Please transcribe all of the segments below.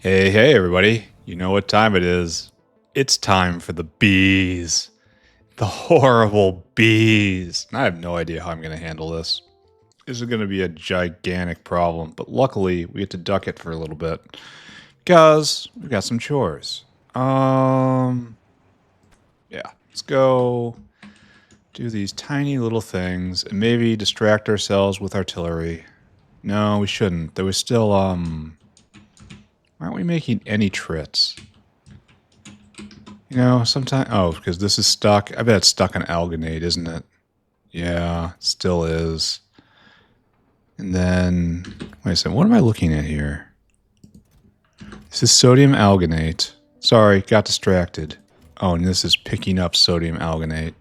Hey, everybody. You know what time it is. It's time for the bees. The horrible bees. And I have no idea how I'm going to handle this. This is going to be a gigantic problem, but luckily we get to duck it for a little bit because we've got some chores. Yeah, let's go do these tiny little things and maybe distract ourselves with artillery. No, we shouldn't. There was still, aren't we making any trits? You know, sometimes... Oh, because this is stuck. I bet it's stuck on alginate, isn't it? Yeah, it still is. And then... Wait a second, what am I looking at here? This is sodium alginate. Sorry, got distracted. Oh, and this is picking up sodium alginate.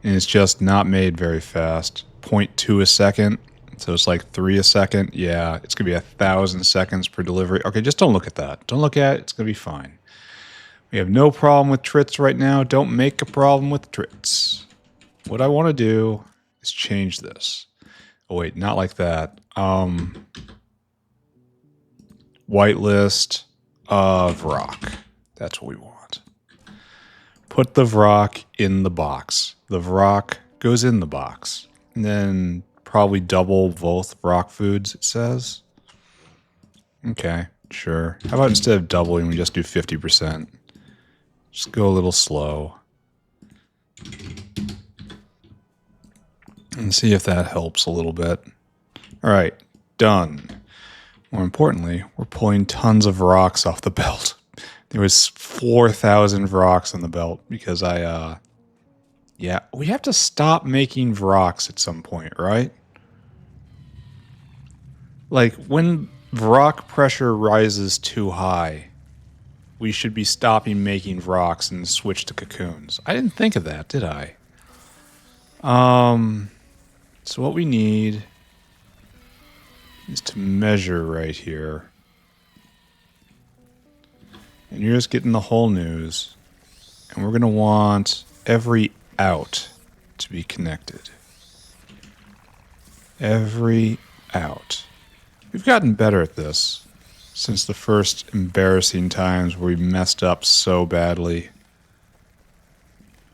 And it's just not made very fast. 0.2 a second. So it's like 3 a second. Yeah, it's going to be 1,000 seconds per delivery. Okay, just don't look at that. Don't look at it. It's going to be fine. We have no problem with trits right now. Don't make a problem with trits. What I want to do is change this. Oh, wait, not like that. Whitelist of rock. That's what we want. Put the rock in the box. The rock goes in the box. And then probably double both rock foods, it says. Okay, sure. How about instead of doubling, we just do 50%? Just go a little slow. And see if that helps a little bit. Alright, done. More importantly, we're pulling tons of rocks off the belt. There was 4,000 rocks on the belt because yeah, we have to stop making rocks at some point, right? Like, when rock pressure rises too high, we should be stopping making rocks and switch to cocoons. I didn't think of that, did I? So what we need is to measure right here. And you're just getting the whole news. And we're going to want every out to be connected. Every out. We've gotten better at this since the first embarrassing times where we messed up so badly.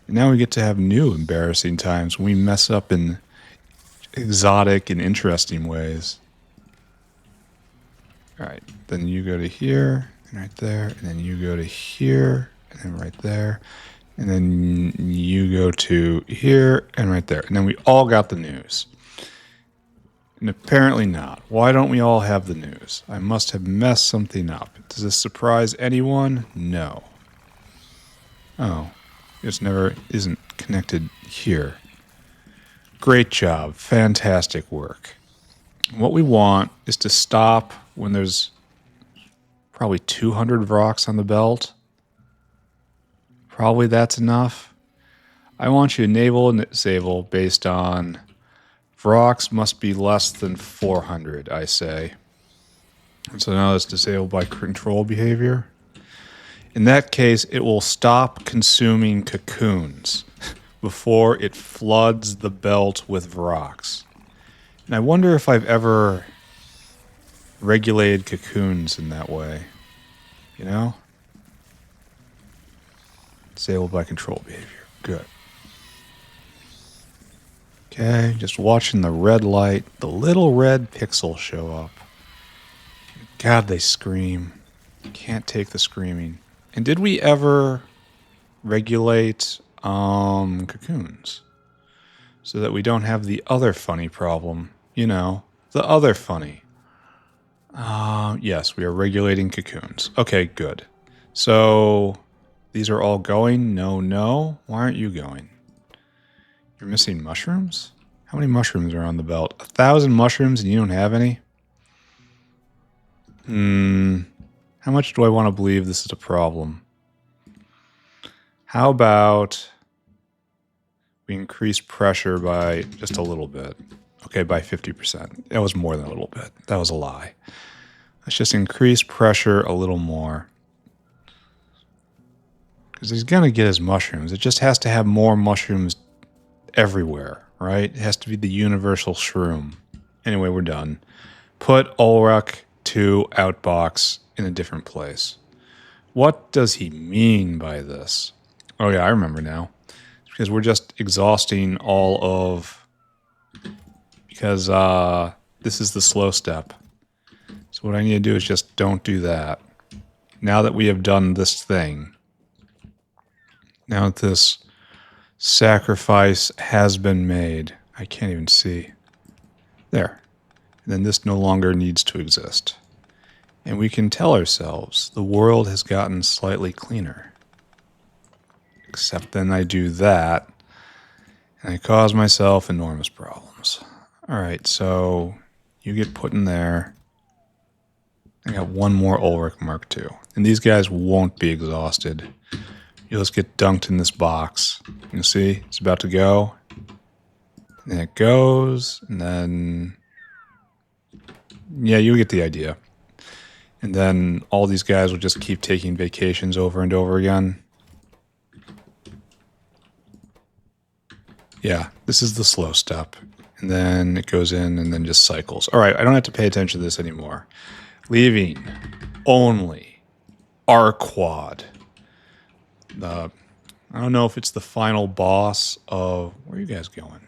And now we get to have new embarrassing times when we mess up in exotic and interesting ways. Alright, then you go to here, and right there, and then you go to here, and then right there, and then you go to here, and right there. And then we all got the news. And apparently not. Why don't we all have the news? I must have messed something up. Does this surprise anyone? No. Oh, it never isn't connected here. Great job. Fantastic work. What we want is to stop when there's probably 200 rocks on the belt. Probably that's enough. I want you to enable and disable based on rocks must be less than 400, I say. And so now that's disabled by control behavior. In that case, it will stop consuming cocoons before it floods the belt with rocks. And I wonder if I've ever regulated cocoons in that way. You know? Disabled by control behavior. Good. Okay, just watching the red light, the little red pixel show up. God, they scream. Can't take the screaming. And did we ever regulate cocoons? So that we don't have the other funny problem. You know, the other funny. Yes, we are regulating cocoons. Okay, good. So, these are all going? No. Why aren't you going? You're missing mushrooms? How many mushrooms are on the belt? 1,000 mushrooms and you don't have any? How much do I want to believe this is a problem? How about we increase pressure by just a little bit? Okay, by 50%. That was more than a little bit. That was a lie. Let's just increase pressure a little more. Because he's going to get his mushrooms. It just has to have more mushrooms everywhere, right? It has to be the universal shroom. Anyway, we're done. Put Ulrich to outbox in a different place. What does he mean by this? Oh yeah, I remember now. It's because we're just exhausting all of... Because this is the slow step. So what I need to do is just don't do that. Now that we have done this thing, now that this sacrifice has been made, I can't even see. There. And then this no longer needs to exist. And we can tell ourselves the world has gotten slightly cleaner. Except then I do that, and I cause myself enormous problems. Alright, so you get put in there. I got one more Ulrich Mark II. And these guys won't be exhausted. You'll just get dunked in this box. You see, it's about to go. And it goes, and then... Yeah, you get the idea. And then all these guys will just keep taking vacations over and over again. Yeah, this is the slow step. And then it goes in and then just cycles. All right, I don't have to pay attention to this anymore. Leaving only Arqad. I don't know if it's the final boss of... Where are you guys going?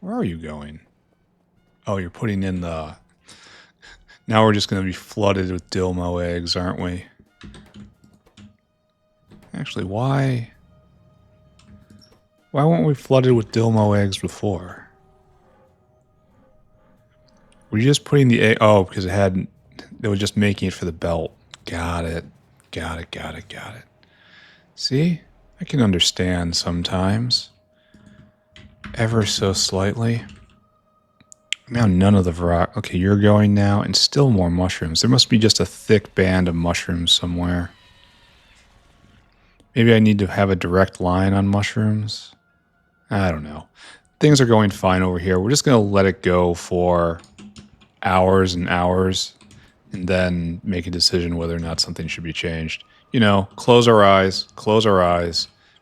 Where are you going? Oh, you're putting in the... Now we're just going to be flooded with Dilmo eggs, aren't we? Actually, why... Why weren't we flooded with Dilmo eggs before? Were you just putting the egg... Oh, because it had... They were just making it for the belt. Got it. Got it, got it, got it. See? I can understand sometimes. Ever so slightly. Now none of the variety... Okay, you're going now, and still more mushrooms. There must be just a thick band of mushrooms somewhere. Maybe I need to have a direct line on mushrooms. I don't know. Things are going fine over here. We're just going to let it go for hours and hours, and then make a decision whether or not something should be changed. You know, close our eyes,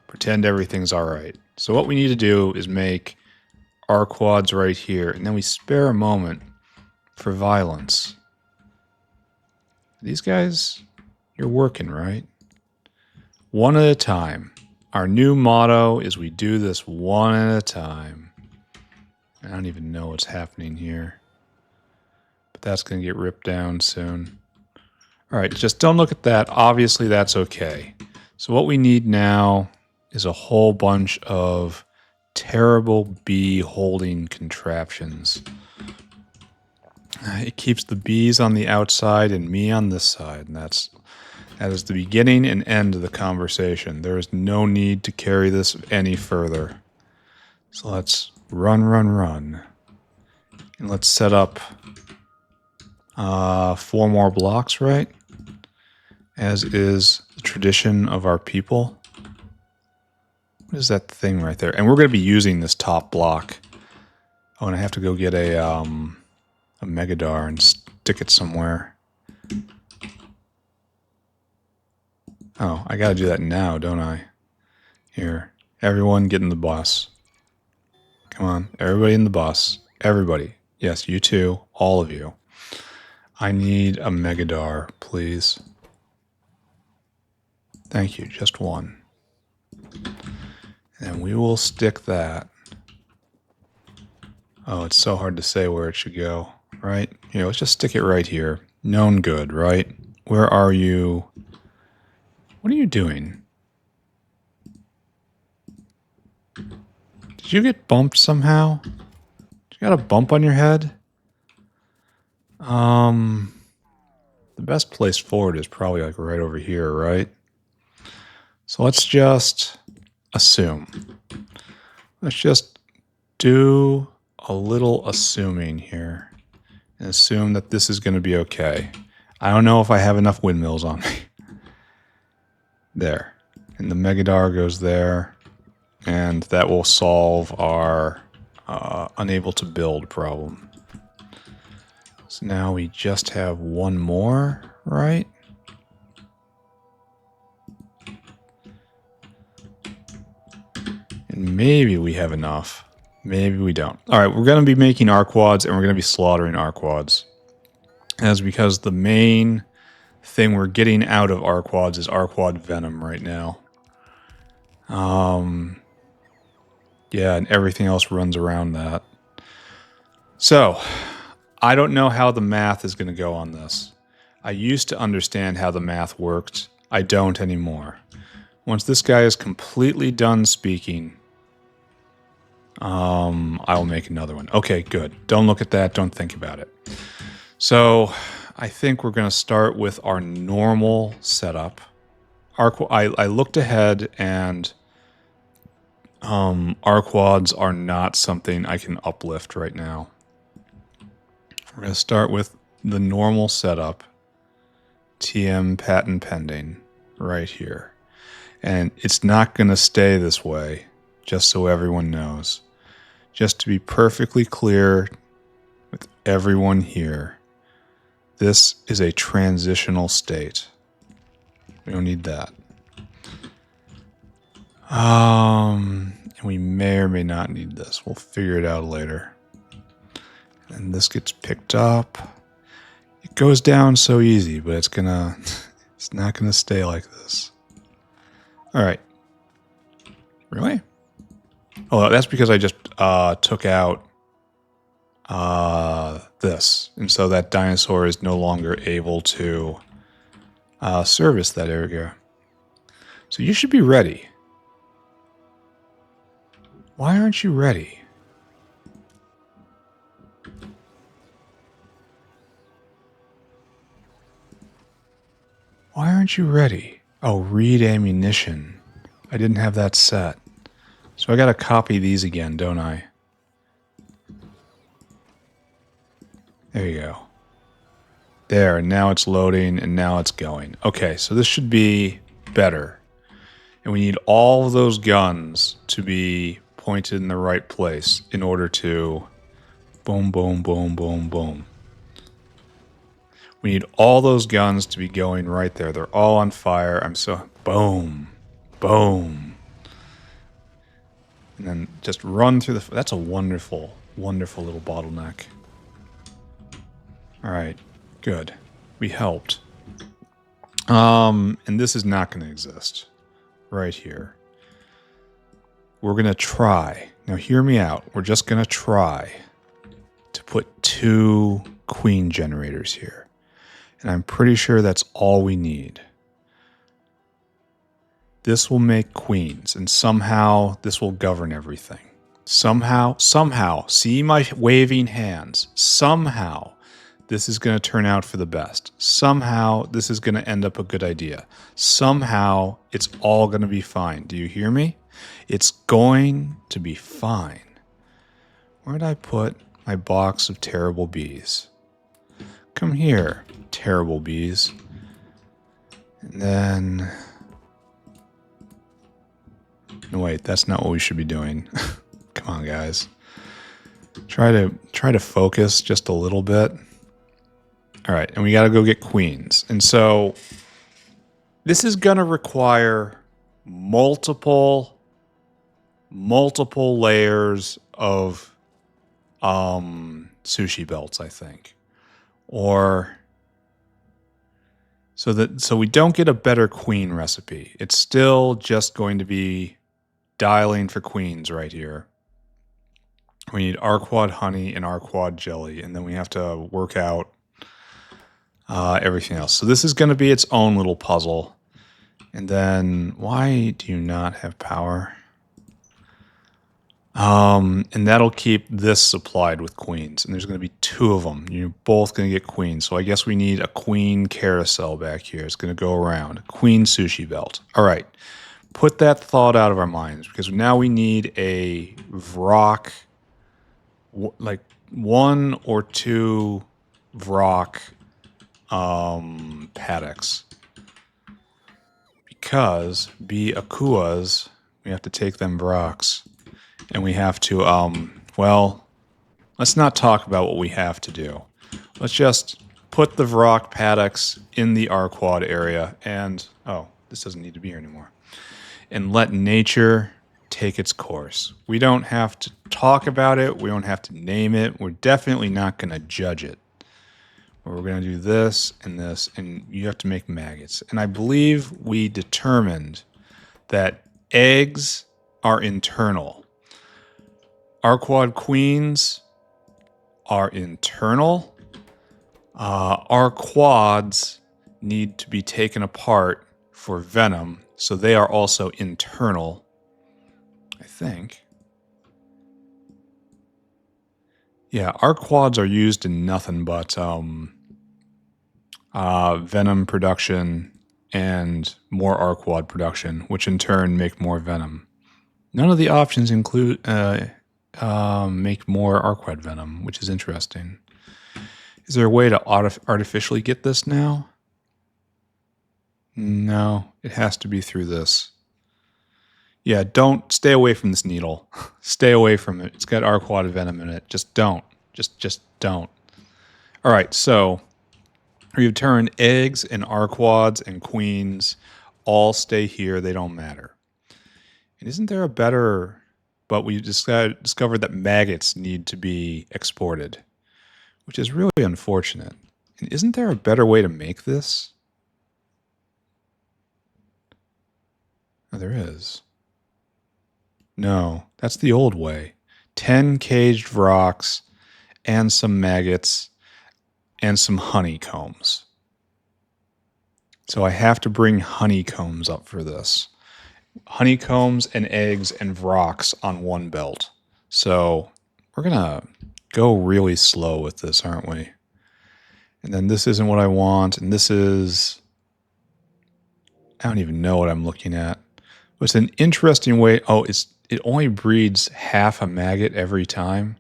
pretend everything's all right. So what we need to do is make Arqads right here, and then we spare a moment for violence. These guys, you're working, right? One at a time. Our new motto is we do this one at a time. I don't even know what's happening here. But that's going to get ripped down soon. Alright, just don't look at that. Obviously, that's okay. So what we need now is a whole bunch of terrible bee holding contraptions. It keeps the bees on the outside and me on this side. And that is the beginning and end of the conversation. There is no need to carry this any further. So let's run. And let's set up 4 more blocks, right? As is the tradition of our people. What is that thing right there? And we're going to be using this top block. Oh, and I have to go get a Megadar and stick it somewhere. Oh, I got to do that now, don't I? Here, everyone get in the bus. Come on, everybody in the bus. Everybody. Yes, you too. All of you. I need a Megadar, please. Thank you, just one. And we will stick that. Oh, it's so hard to say where it should go, right? Here, let's just stick it right here. Known good, right? Where are you? What are you doing? Did you get bumped somehow? Did you got a bump on your head? The best place forward is probably like right over here, right? So let's just assume. Let's just do a little assuming here. And assume that this is going to be okay. I don't know if I have enough windmills on me. There. And the Megadar goes there. And that will solve our unable to build problem. So now we just have one more, right? And maybe we have enough. Maybe we don't. Alright, we're going to be making Arqads and we're going to be slaughtering Arqads. That's because the main thing we're getting out of Arqads is Arqad venom right now. Yeah, and everything else runs around that. So, I don't know how the math is going to go on this. I used to understand how the math worked. I don't anymore. Once this guy is completely done speaking, I'll make another one. Okay, good. Don't look at that. Don't think about it. So, I think we're going to start with our normal setup. I looked ahead and Arqads are not something I can uplift right now. We're going to start with the normal setup. TM patent pending right here. And it's not going to stay this way, just so everyone knows. Just to be perfectly clear with everyone here, this is a transitional state. We don't need that. And we may or may not need this. We'll figure it out later. And this gets picked up. It goes down so easy, but it's not gonna stay like this. All right. Really? Oh, that's because I just took out this, and so that dinosaur is no longer able to service that area. So you should be ready. Why aren't you ready? Why aren't you ready? Oh, read ammunition. I didn't have that set. So I gotta copy these again, don't I? There you go. There, and now it's loading, and now it's going. Okay, so this should be better. And we need all of those guns to be pointed in the right place in order to boom, boom, boom, boom, boom. We need all those guns to be going right there. They're all on fire. Boom, boom. And then just run through the... That's a wonderful, wonderful little bottleneck. All right, good. We helped. And this is not going to exist. Right here. We're going to try. Now hear me out. We're just going to try to put 2 queen generators here. And I'm pretty sure that's all we need. This will make queens, and somehow this will govern everything. Somehow, see my waving hands. Somehow, this is going to turn out for the best. Somehow, this is going to end up a good idea. Somehow, it's all going to be fine. Do you hear me? It's going to be fine. Where did I put my box of terrible bees? Come here, terrible bees. And then... No, wait, that's not what we should be doing. Come on, guys. Try to focus just a little bit. All right, and we got to go get queens. And so this is going to require multiple layers of sushi belts, I think. Or so we don't get a better queen recipe. It's still just going to be dialing for queens right here. We need Arqad honey and Arqad jelly, and then we have to work out everything else. So this is going to be its own little puzzle. And then, why do you not have power? And that'll keep this supplied with queens. And there's going to be 2 of them. You're both going to get queens. So I guess we need a queen carousel back here. It's going to go around. Queen sushi belt. All right. Put that thought out of our minds, because now we need a Vrock, like 1 or 2 Vrock paddocks. Because Akuas, we have to take them Vrocks. And we have to, well, let's not talk about what we have to do. Let's just put the Vrock paddocks in the Arqad area and, oh, this doesn't need to be here anymore. And let nature take its course. We don't have to talk about it. We don't have to name it. We're definitely not going to judge it. We're going to do this, and you have to make maggots. And I believe we determined that eggs are internal. Arqad queens are internal. Arqads need to be taken apart for venom, so they are also internal, I think. Yeah, Arqads are used in nothing but venom production and more Arqad production, which in turn make more venom. None of the options include make more Arqad venom, which is interesting. Is there a way to artificially get this now? No, it has to be through this. Yeah, don't stay away from this needle. Stay away from it. It's got Arqad venom in it. Just don't. Just don't. All right, so we've turned eggs and Arqads and queens all stay here. They don't matter. And isn't there a better... But we discovered that maggots need to be exported, which is really unfortunate. And isn't there a better way to make this? Oh, there is. No, that's the old way. 10 caged rocks and some maggots and some honeycombs. So I have to bring honeycombs up for this. Honeycombs and eggs and rocks on one belt. So we're going to go really slow with this, aren't we? And then this isn't what I want. And this is... I don't even know what I'm looking at. But it's an interesting way... Oh, it only breeds half a maggot every time.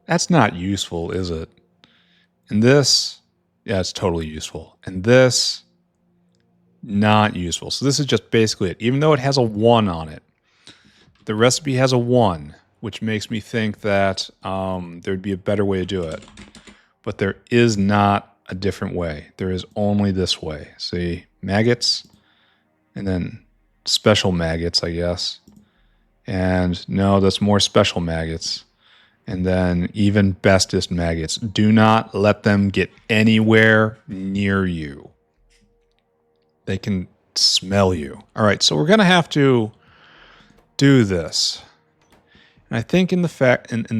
That's not useful, is it? And this... Yeah, it's totally useful. And this... Not useful. So this is just basically it. Even though it has a 1 on it, the recipe has a 1, which makes me think that there'd be a better way to do it. But there is not a different way. There is only this way. See, maggots, and then special maggots, I guess. And no, that's more special maggots. And then even bestest maggots. Do not let them get anywhere near you. They can smell you. All right, so we're going to have to do this. And I think in the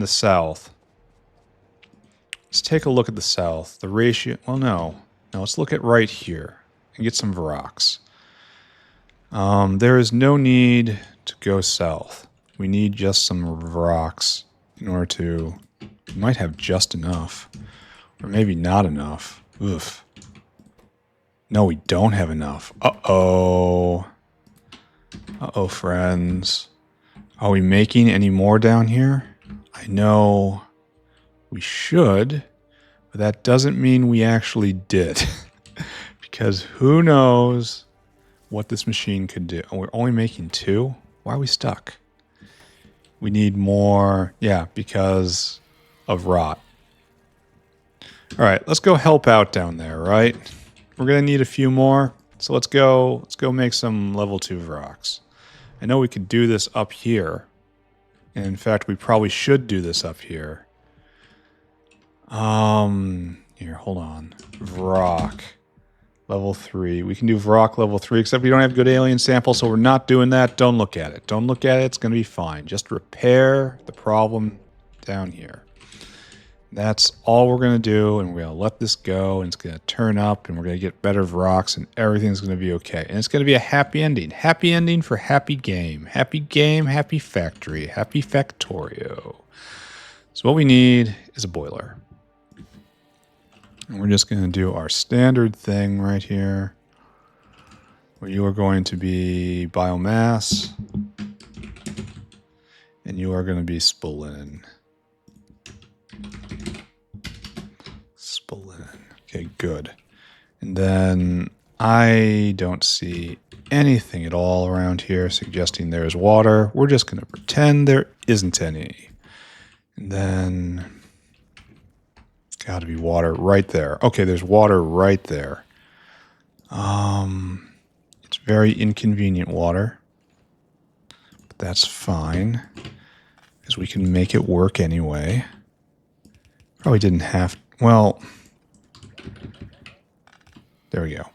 south, let's take a look at the south. The ratio, well, no, let's look at right here and get some rocks. There is no need to go south. We need just some rocks in order to, we might have just enough, or maybe not enough. Oof. No, we don't have enough. Uh-oh. Uh-oh, friends. Are we making any more down here? I know we should, but that doesn't mean we actually did. Because who knows what this machine could do. And we're only making 2? Why are we stuck? We need more, yeah, because of rot. All right, let's go help out down there, right? We're going to need a few more, so let's go make some level 2 rocks. I know we could do this up here, and in fact, we probably should do this up here. Here, hold on. Rock, level 3. We can do rock level 3, except we don't have good alien samples, so we're not doing that. Don't look at it. Don't look at it. It's going to be fine. Just repair the problem down here. That's all we're going to do, and we're going to let this go, and it's going to turn up, and we're going to get better rocks, and everything's going to be okay. And it's going to be a happy ending. Happy ending for happy game. Happy game, happy factory, happy Factorio. So what we need is a boiler. And we're just going to do our standard thing right here, where you are going to be biomass, and you are going to be spolinen. Okay, good. And then I don't see anything at all around here suggesting there's water. We're just going to pretend there isn't any. And then got to be water right there. Okay, there's water right there. It's very inconvenient water, but that's fine because we can make it work anyway. Probably didn't have. Well, there we go.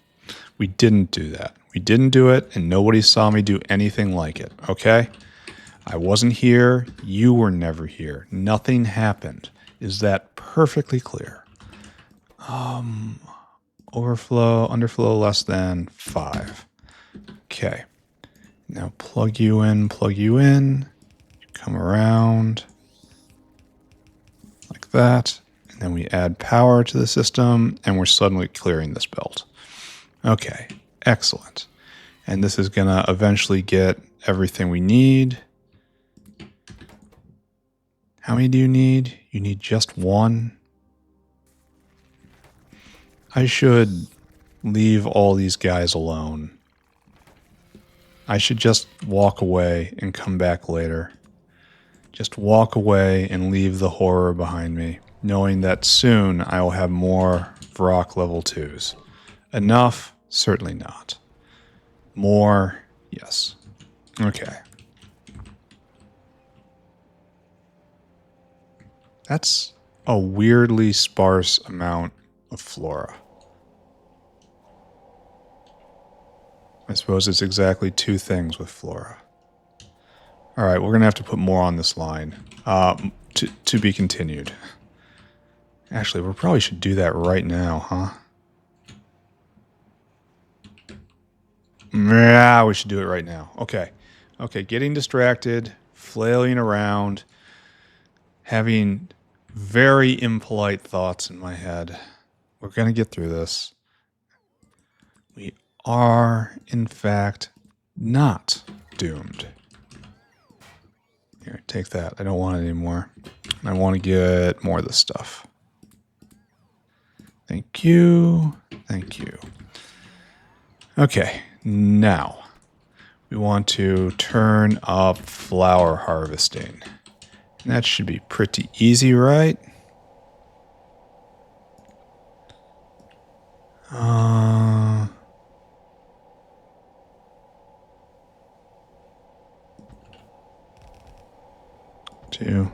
We didn't do that. We didn't do it, and nobody saw me do anything like it, okay? I wasn't here. You were never here. Nothing happened. Is that perfectly clear? Overflow, underflow less than 5. Okay. Now plug you in, come around like that, and then we add power to the system, and we're suddenly clearing this belt. Okay, excellent. And this is going to eventually get everything we need. How many do you need? You need just one. I should leave all these guys alone. I should just walk away and come back later. Just walk away and leave the horror behind me, knowing that soon I will have more Vrock level 2s. Enough? Certainly not. More? Yes. Okay. That's a weirdly sparse amount of flora. I suppose it's exactly 2 things with flora. All right, we're going to have to put more on this line. To be continued. Actually, we probably should do that right now, huh? Yeah, we should do it right now. Okay. Okay, getting distracted, flailing around, having very impolite thoughts in my head. We're going to get through this. We are, in fact, not doomed. Here, take that. I don't want it anymore. I want to get more of this stuff. Thank you. Thank you. Okay, now we want to turn up flower harvesting. And that should be pretty easy, right? Two.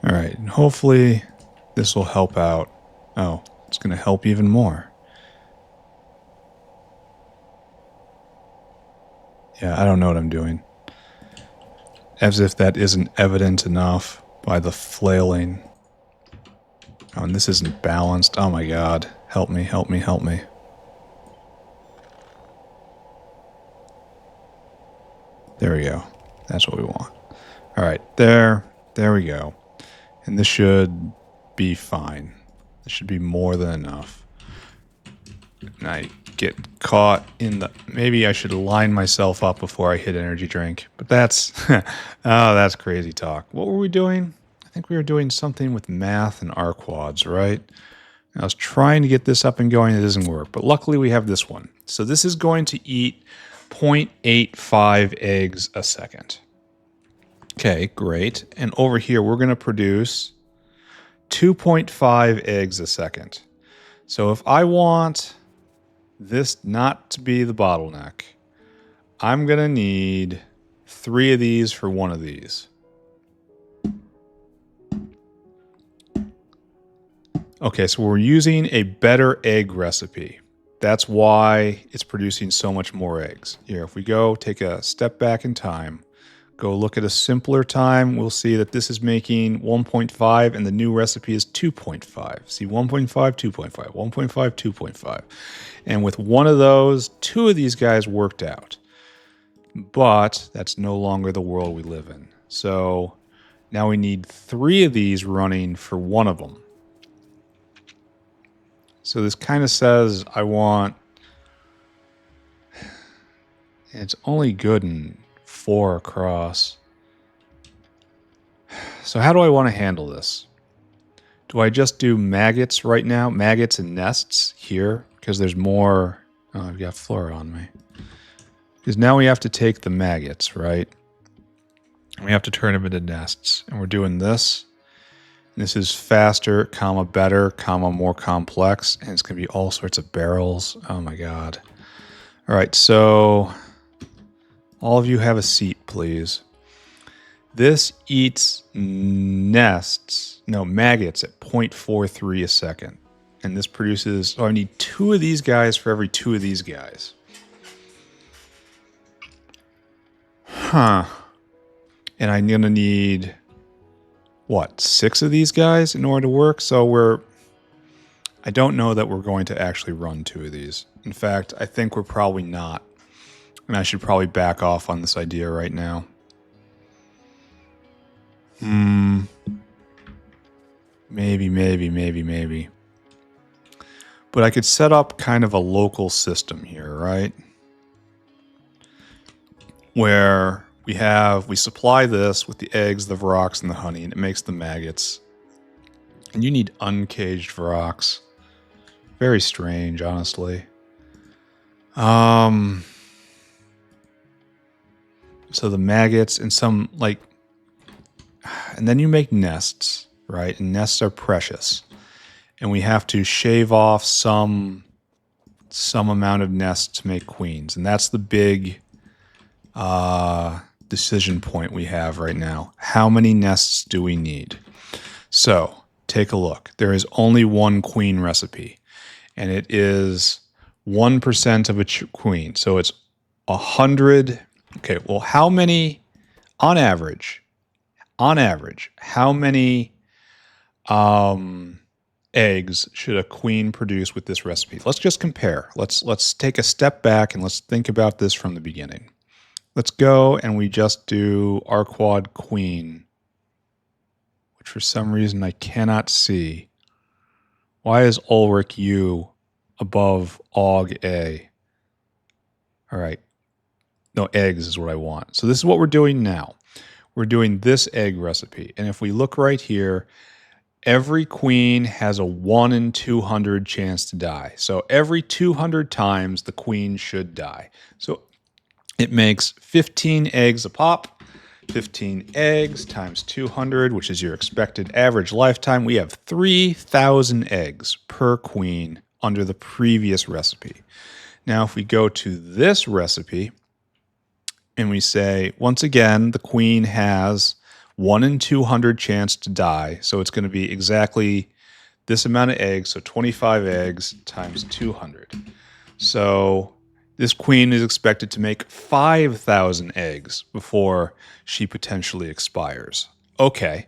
All right, and hopefully this will help out. Oh, it's going to help even more. Yeah, I don't know what I'm doing. As if that isn't evident enough by the flailing. Oh, and this isn't balanced. Oh my god. Help me, help me, help me. There we go. That's what we want. All right, there we go. And this should be fine. This should be more than enough. And I get caught in the... Maybe I should line myself up before I hit energy drink. But that's... oh, that's crazy talk. What were we doing? I think we were doing something with math and Arqads, right? I was trying to get this up and going. It doesn't work. But luckily we have this one. So this is going to eat 0.85 eggs a second. Okay, great. And over here, we're going to produce 2.5 eggs a second. So if I want this not to be the bottleneck, I'm going to need 3 of these for 1 of these. Okay, so we're using a better egg recipe. That's why it's producing so much more eggs. Here, if we go take a step back in time, go look at a simpler time, we'll see that this is making 1.5 and the new recipe is 2.5. See, 1.5, 2.5, 1.5, 2.5. And with 1 of those, 2 of these guys worked out. But that's no longer the world we live in. So now we need 3 of these running for 1 of them. So this kind of says I want... It's only good in 4 across. So how do I want to handle this? Do I just do maggots right now? Maggots and nests here? Because there's more... Oh, I've got flora on me. Because now we have to take the maggots, right? And we have to turn them into nests. And we're doing this. This is faster, comma, better, comma, more complex. And it's going to be all sorts of barrels. Oh my god. All right, so All of you have a seat, please. This eats maggots at 0.43 a second. And this produces, I need 2 of these guys for every 2 of these guys. Huh. And I'm going to need, 6 of these guys in order to work? So I don't know that we're going to actually run 2 of these. In fact, I think we're probably not. And I should probably back off on this idea right now. Maybe. But I could set up kind of a local system here, right? Where we supply this with the eggs, the Vrox, and the honey, and it makes the maggots. And you need uncaged Vrox. Very strange, honestly. So the maggots and some, like... And then you make nests, right? And nests are precious. And we have to shave off some amount of nests to make queens. And that's the big decision point we have right now. How many nests do we need? So, take a look. There is only one queen recipe. And it is 1% of a queen. So it's 100. Okay, well, how many, on average, how many eggs should a queen produce with this recipe? Let's just compare. Let's take a step back and let's think about this from the beginning. Let's go and we just do Arqad queen, which for some reason I cannot see. Why is Ulrich U above Og A? All right. No, eggs is what I want. So this is what we're doing now. We're doing this egg recipe. And if we look right here, every queen has a 1 in 200 chance to die. So every 200 times the queen should die. So it makes 15 eggs a pop. 15 eggs times 200, which is your expected average lifetime. We have 3,000 eggs per queen under the previous recipe. Now, if we go to this recipe and we say, once again, the queen has 1 in 200 chance to die. So it's going to be exactly this amount of eggs. So 25 eggs times 200. So this queen is expected to make 5,000 eggs before she potentially expires. Okay.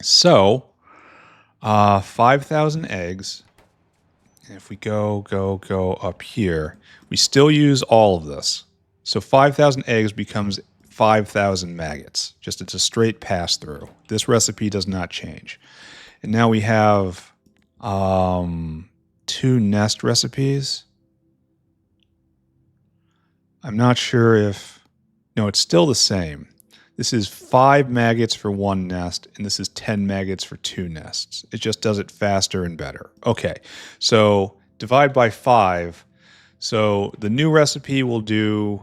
So 5,000 eggs. And if we go up here, we still use all of this. So 5,000 eggs becomes 5,000 maggots. Just it's a straight pass through. This recipe does not change. And now we have 2 nest recipes. I'm not sure if... No, it's still the same. This is 5 maggots for 1 nest, and this is 10 maggots for 2 nests. It just does it faster and better. Okay, so divide by 5. So the new recipe will do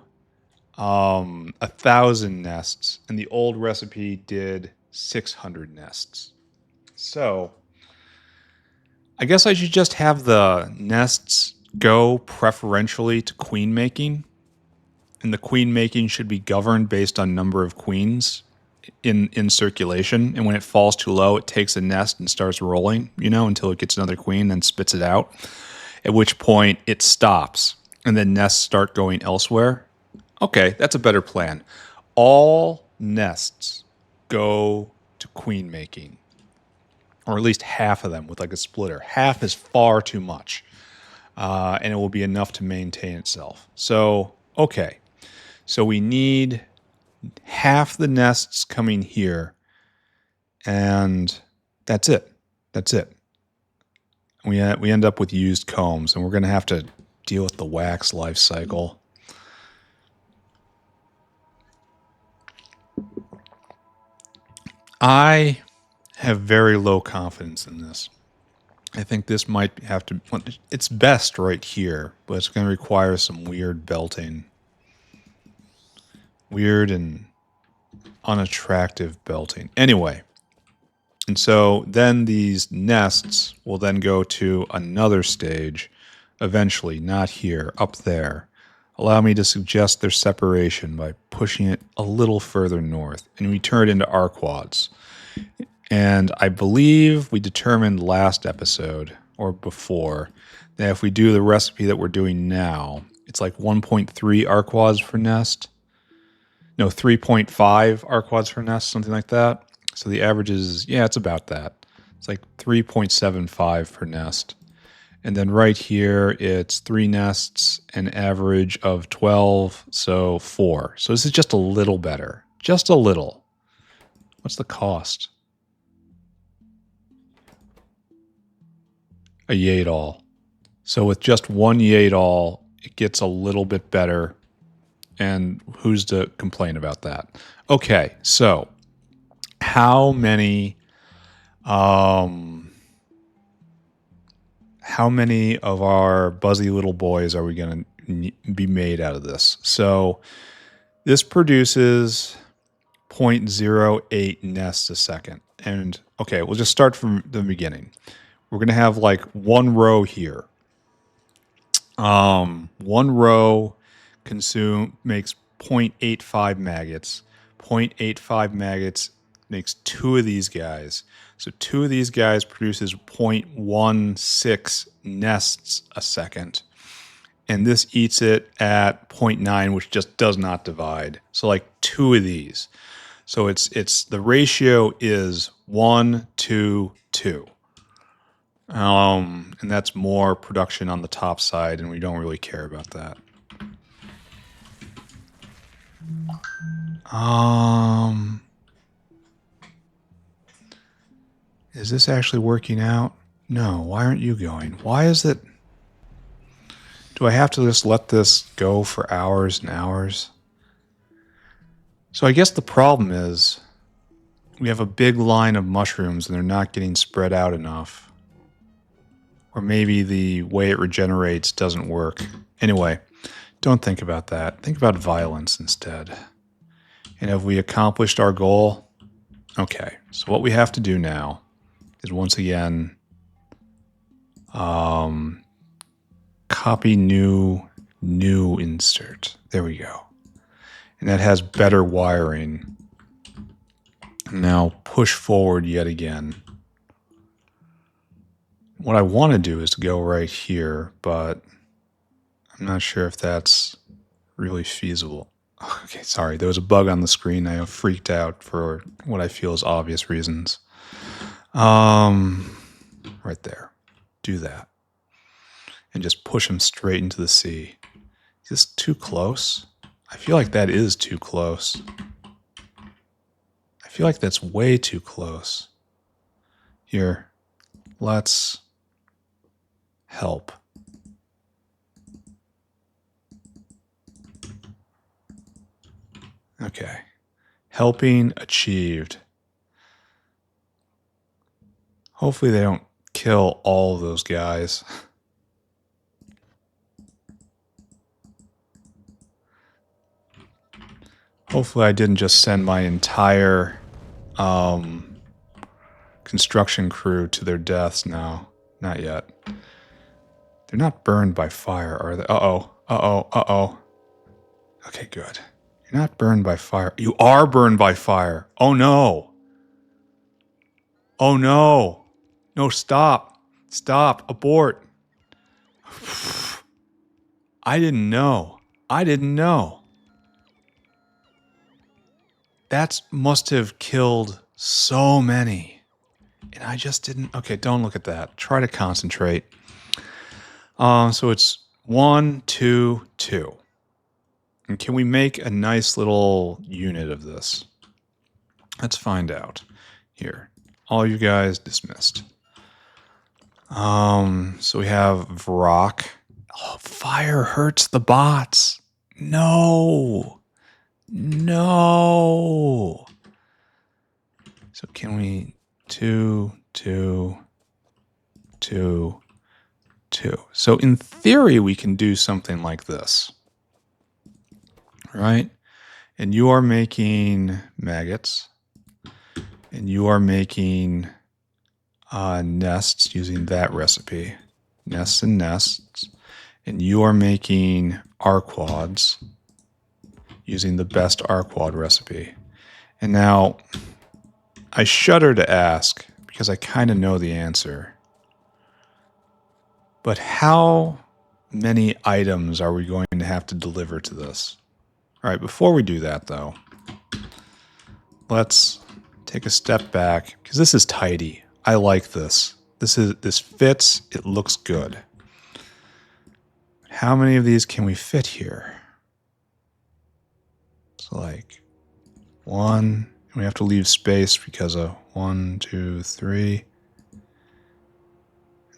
1,000 nests, and the old recipe did 600 nests. So I guess I should just have the nests go preferentially to queen making, and the queen making should be governed based on number of queens in circulation. And when it falls too low, it takes a nest and starts rolling, until it gets another queen, then spits it out, at which point it stops, and then nests start going elsewhere. Okay, that's a better plan. All nests go to queen making, or at least half of them with like a splitter. Half is far too much, and it will be enough to maintain itself. So, okay. So we need half the nests coming here, and that's it. That's it. We end up with used combs, and we're going to have to deal with the wax life cycle. I have very low confidence in this. I think this might have to... It's best right here, but it's going to require some weird belting. Weird and unattractive belting. Anyway, and so then these nests will then go to another stage eventually, not here, up there. allow me to suggest their separation by pushing it a little further north, and we turn it into Arqads. And I believe we determined last episode, or before, that if we do the recipe that we're doing now, it's like 1.3 Arqads per nest. No, 3.5 Arqads per nest, something like that. So the average is, yeah, it's about that. It's like 3.75 per nest. And then right here, it's 3 nests, an average of 12, so 4. So this is just a little better. Just a little. What's the cost? A Yadol. So with just one Yadol, it gets a little bit better. And who's to complain about that? Okay, so how many of our buzzy little boys are we going to be made out of this? So this produces 0.08 nests a second. And okay, we'll just start from the beginning. We're going to have like one row here. One row makes 0.85 maggots. 0.85 maggots makes 2 of these guys. So 2 of these guys produces 0.16 nests a second. And this eats it at 0.9, which just does not divide. So like 2 of these. So it's the ratio is 1 to 2. And that's more production on the top side, and we don't really care about that. Is this actually working out? No, why aren't you going? Why is it? Do I have to just let this go for hours and hours? So I guess the problem is we have a big line of mushrooms and they're not getting spread out enough. Or maybe the way it regenerates doesn't work. Anyway, don't think about that. Think about violence instead. And have we accomplished our goal? Okay, so what we have to do now is once again copy new insert. There we go. And that has better wiring. Now push forward yet again. What I want to do is go right here, but I'm not sure if that's really feasible. Okay, sorry, there was a bug on the screen. I freaked out for what I feel is obvious reasons. Right there. Do that. And just push them straight into the sea. Is this too close? I feel like that is too close. I feel like that's way too close. Here, let's help. Okay. Helping achieved. Hopefully they don't kill all of those guys. Hopefully I didn't just send my entire construction crew to their deaths now. Not yet. They're not burned by fire, are they? Uh-oh. Uh-oh. Uh-oh. Okay, good. You're not burned by fire. You are burned by fire. Oh, no. Oh, no. No, stop. Stop. Abort. I didn't know. I didn't know. That must have killed so many. And I just didn't. Okay, don't look at that. Try to concentrate. So it's 1, 2, 2. And can we make a nice little unit of this? Let's find out. Here. All you guys dismissed. So we have Vrock. Oh, fire hurts the bots. No. No. So can we 2, 2, 2, 2. So in theory, we can do something like this. Right? And you are making maggots. And you are making nests using that recipe. Nests and nests. And you are making Arqads using the best Arqad recipe. And now I shudder to ask, because I kind of know the answer, but how many items are we going to have to deliver to this? All right, before we do that though, let's take a step back, because this is tidy. I like this. This fits, it looks good. How many of these can we fit here? It's like 1, and we have to leave space because of 1, 2, 3,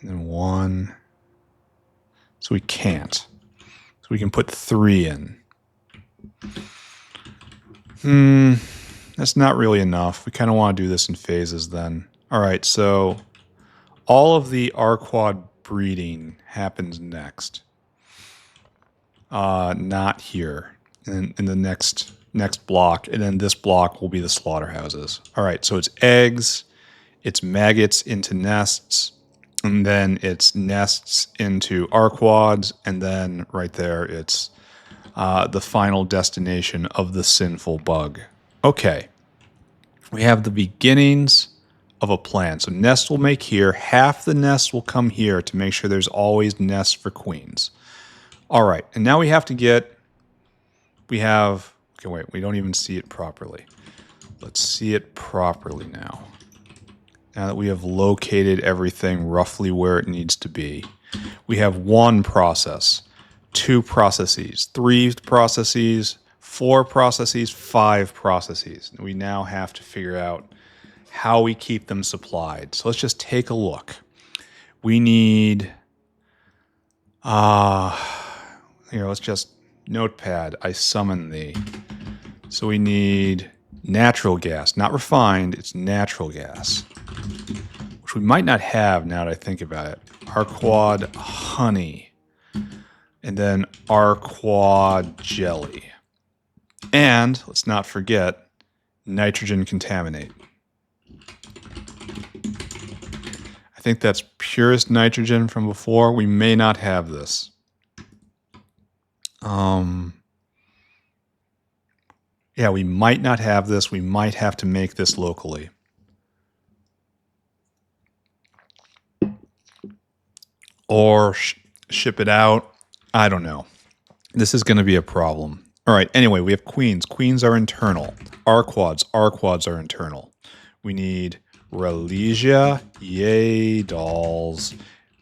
and then 1. So we can't. So we can put 3 in. That's not really enough. We kind of want to do this in phases then. All right, so all of the Arqad breeding happens next. Not here. In the next block, and then this block will be the slaughterhouses. All right, so it's eggs, it's maggots into nests, and then it's nests into Arqads, and then right there it's the final destination of the sinful bug. Okay, we have the beginnings of a plan. So nests will make here. Half the nests will come here to make sure there's always nests for queens. All right, and now we have to get, okay, wait, we don't even see it properly. Let's see it properly now. Now that we have located everything roughly where it needs to be. We have 1 process, 2 processes, 3 processes, 4 processes, 5 processes. We now have to figure out how we keep them supplied. So let's just take a look. We need, here, let's just, notepad, I summon thee. So we need natural gas, not refined, it's natural gas, which we might not have now that I think about it. Arqad honey, and then Arqad jelly. And let's not forget nitrogen contaminate. I think that's purest nitrogen from before. We may not have this. Yeah, we might not have this. We might have to make this locally. Or ship it out. I don't know. This is going to be a problem. All right, anyway, we have queens. Queens are internal. Arqads are internal. We need Relegia, yay dolls,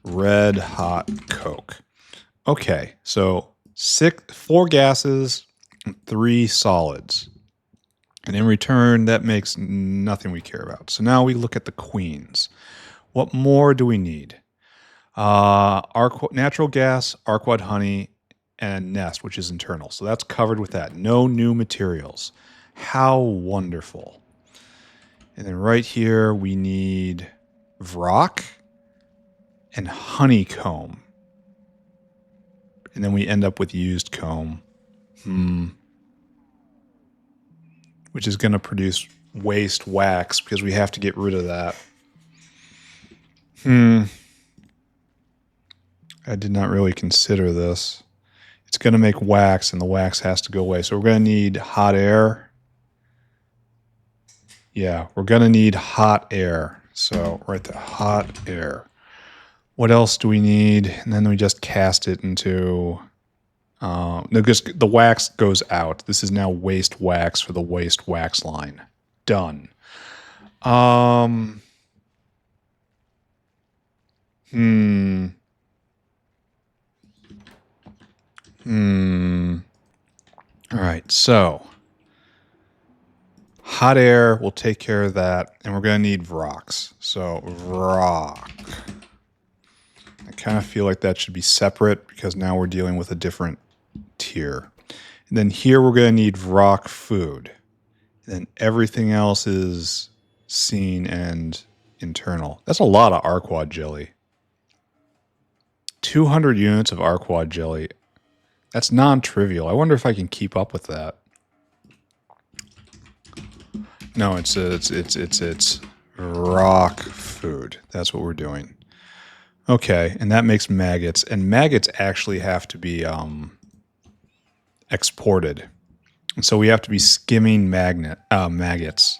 red hot Coke. Okay, so 4 gases, 3 solids. And in return, that makes nothing we care about. So now we look at the queens. What more do we need? Natural gas, Arqad honey, and nest, which is internal. So that's covered with that. No new materials. How wonderful. And then right here, we need Vrock and honeycomb. And then we end up with used comb. Which is going to produce waste wax because we have to get rid of that. I did not really consider this. It's going to make wax, and the wax has to go away. So we're going to need hot air. Yeah, we're going to need hot air. So right there, hot air. What else do we need? And then we just cast it into... no, because the wax goes out. This is now waste wax for the waste wax line. Done. All right, so hot air will take care of that, and we're going to need Vrocks. So Vrock. I kind of feel like that should be separate because now we're dealing with a different tier. And then here we're going to need Vrock food. And then everything else is seen and internal. That's a lot of Arqad jelly. 200 units of Arqad jelly. That's non-trivial. I wonder if I can keep up with that. No, it's rock food. That's what we're doing. Okay, and that makes maggots. And maggots actually have to be exported. And so we have to be skimming maggots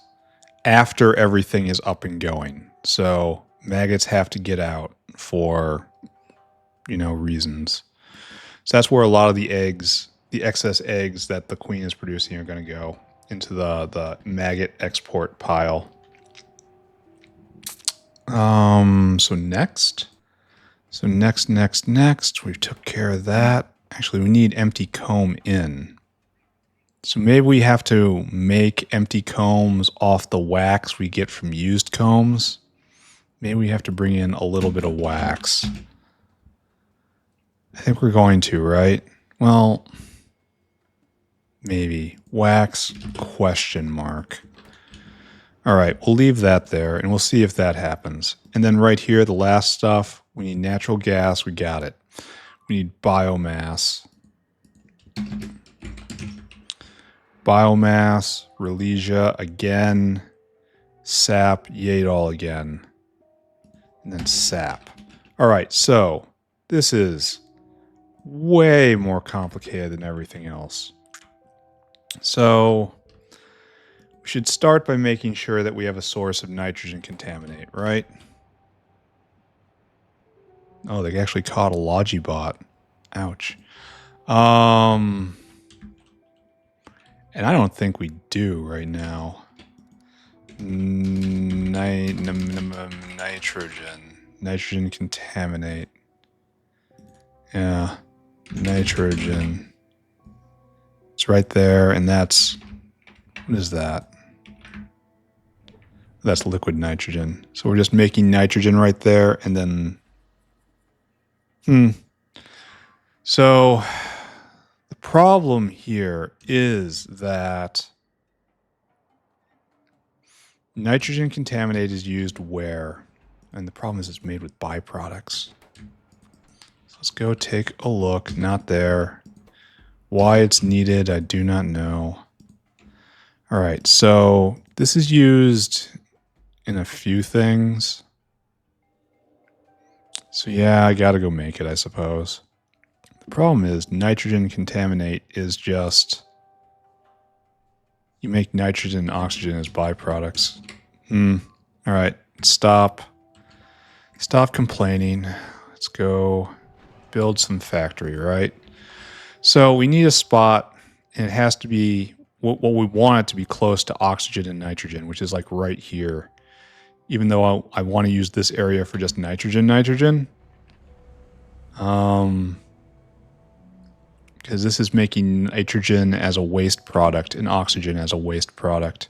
after everything is up and going. So maggots have to get out for, reasons. So that's where a lot of the eggs, the excess eggs that the queen is producing, are going to go into the maggot export pile. So next, we took care of that. Actually, we need empty comb in. So maybe we have to make empty combs off the wax we get from used combs. Maybe we have to bring in a little bit of wax. I think we're going to, right? Well, maybe. Wax, question mark. All right, we'll leave that there, and we'll see if that happens. And then right here, the last stuff, we need natural gas. We got it. We need biomass. Biomass, Relesia again, sap, Yadol again, and then sap. All right, so this is way more complicated than everything else. So we should start by making sure that we have a source of nitrogen contaminate, right? Oh, they actually caught a Logibot. Ouch. And I don't think we do right now. Nitrogen contaminate. Yeah, nitrogen. It's right there, and that's... What is that? That's liquid nitrogen. So we're just making nitrogen right there, and then... So the problem here is that nitrogen contaminate is used where? And the problem is it's made with byproducts. So let's go take a look. Not there. Why it's needed, I do not know. All right, so this is used in a few things. So yeah, I gotta go make it, I suppose. The problem is nitrogen contaminate is just... You make nitrogen and oxygen as byproducts. All right, stop. Stop complaining. Let's go build some factory, right? So we need a spot, and it has to be... What we want it to be close to oxygen and nitrogen, which is like right here. Even though I want to use this area for just nitrogen. Because this is making nitrogen as a waste product and oxygen as a waste product.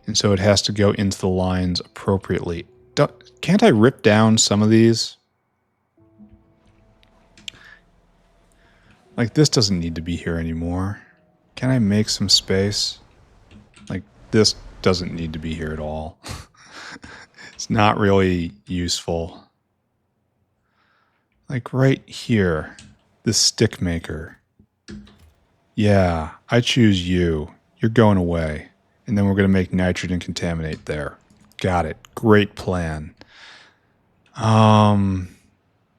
And so it has to go into the lines appropriately. Can't I rip down some of these? Like, this doesn't need to be here anymore. Can I make some space? Like, this doesn't need to be here at all. It's not really useful. Like right here, this stick maker. Yeah, I choose you. You're going away. And then we're going to make nitrogen contaminate there. Got it. Great plan.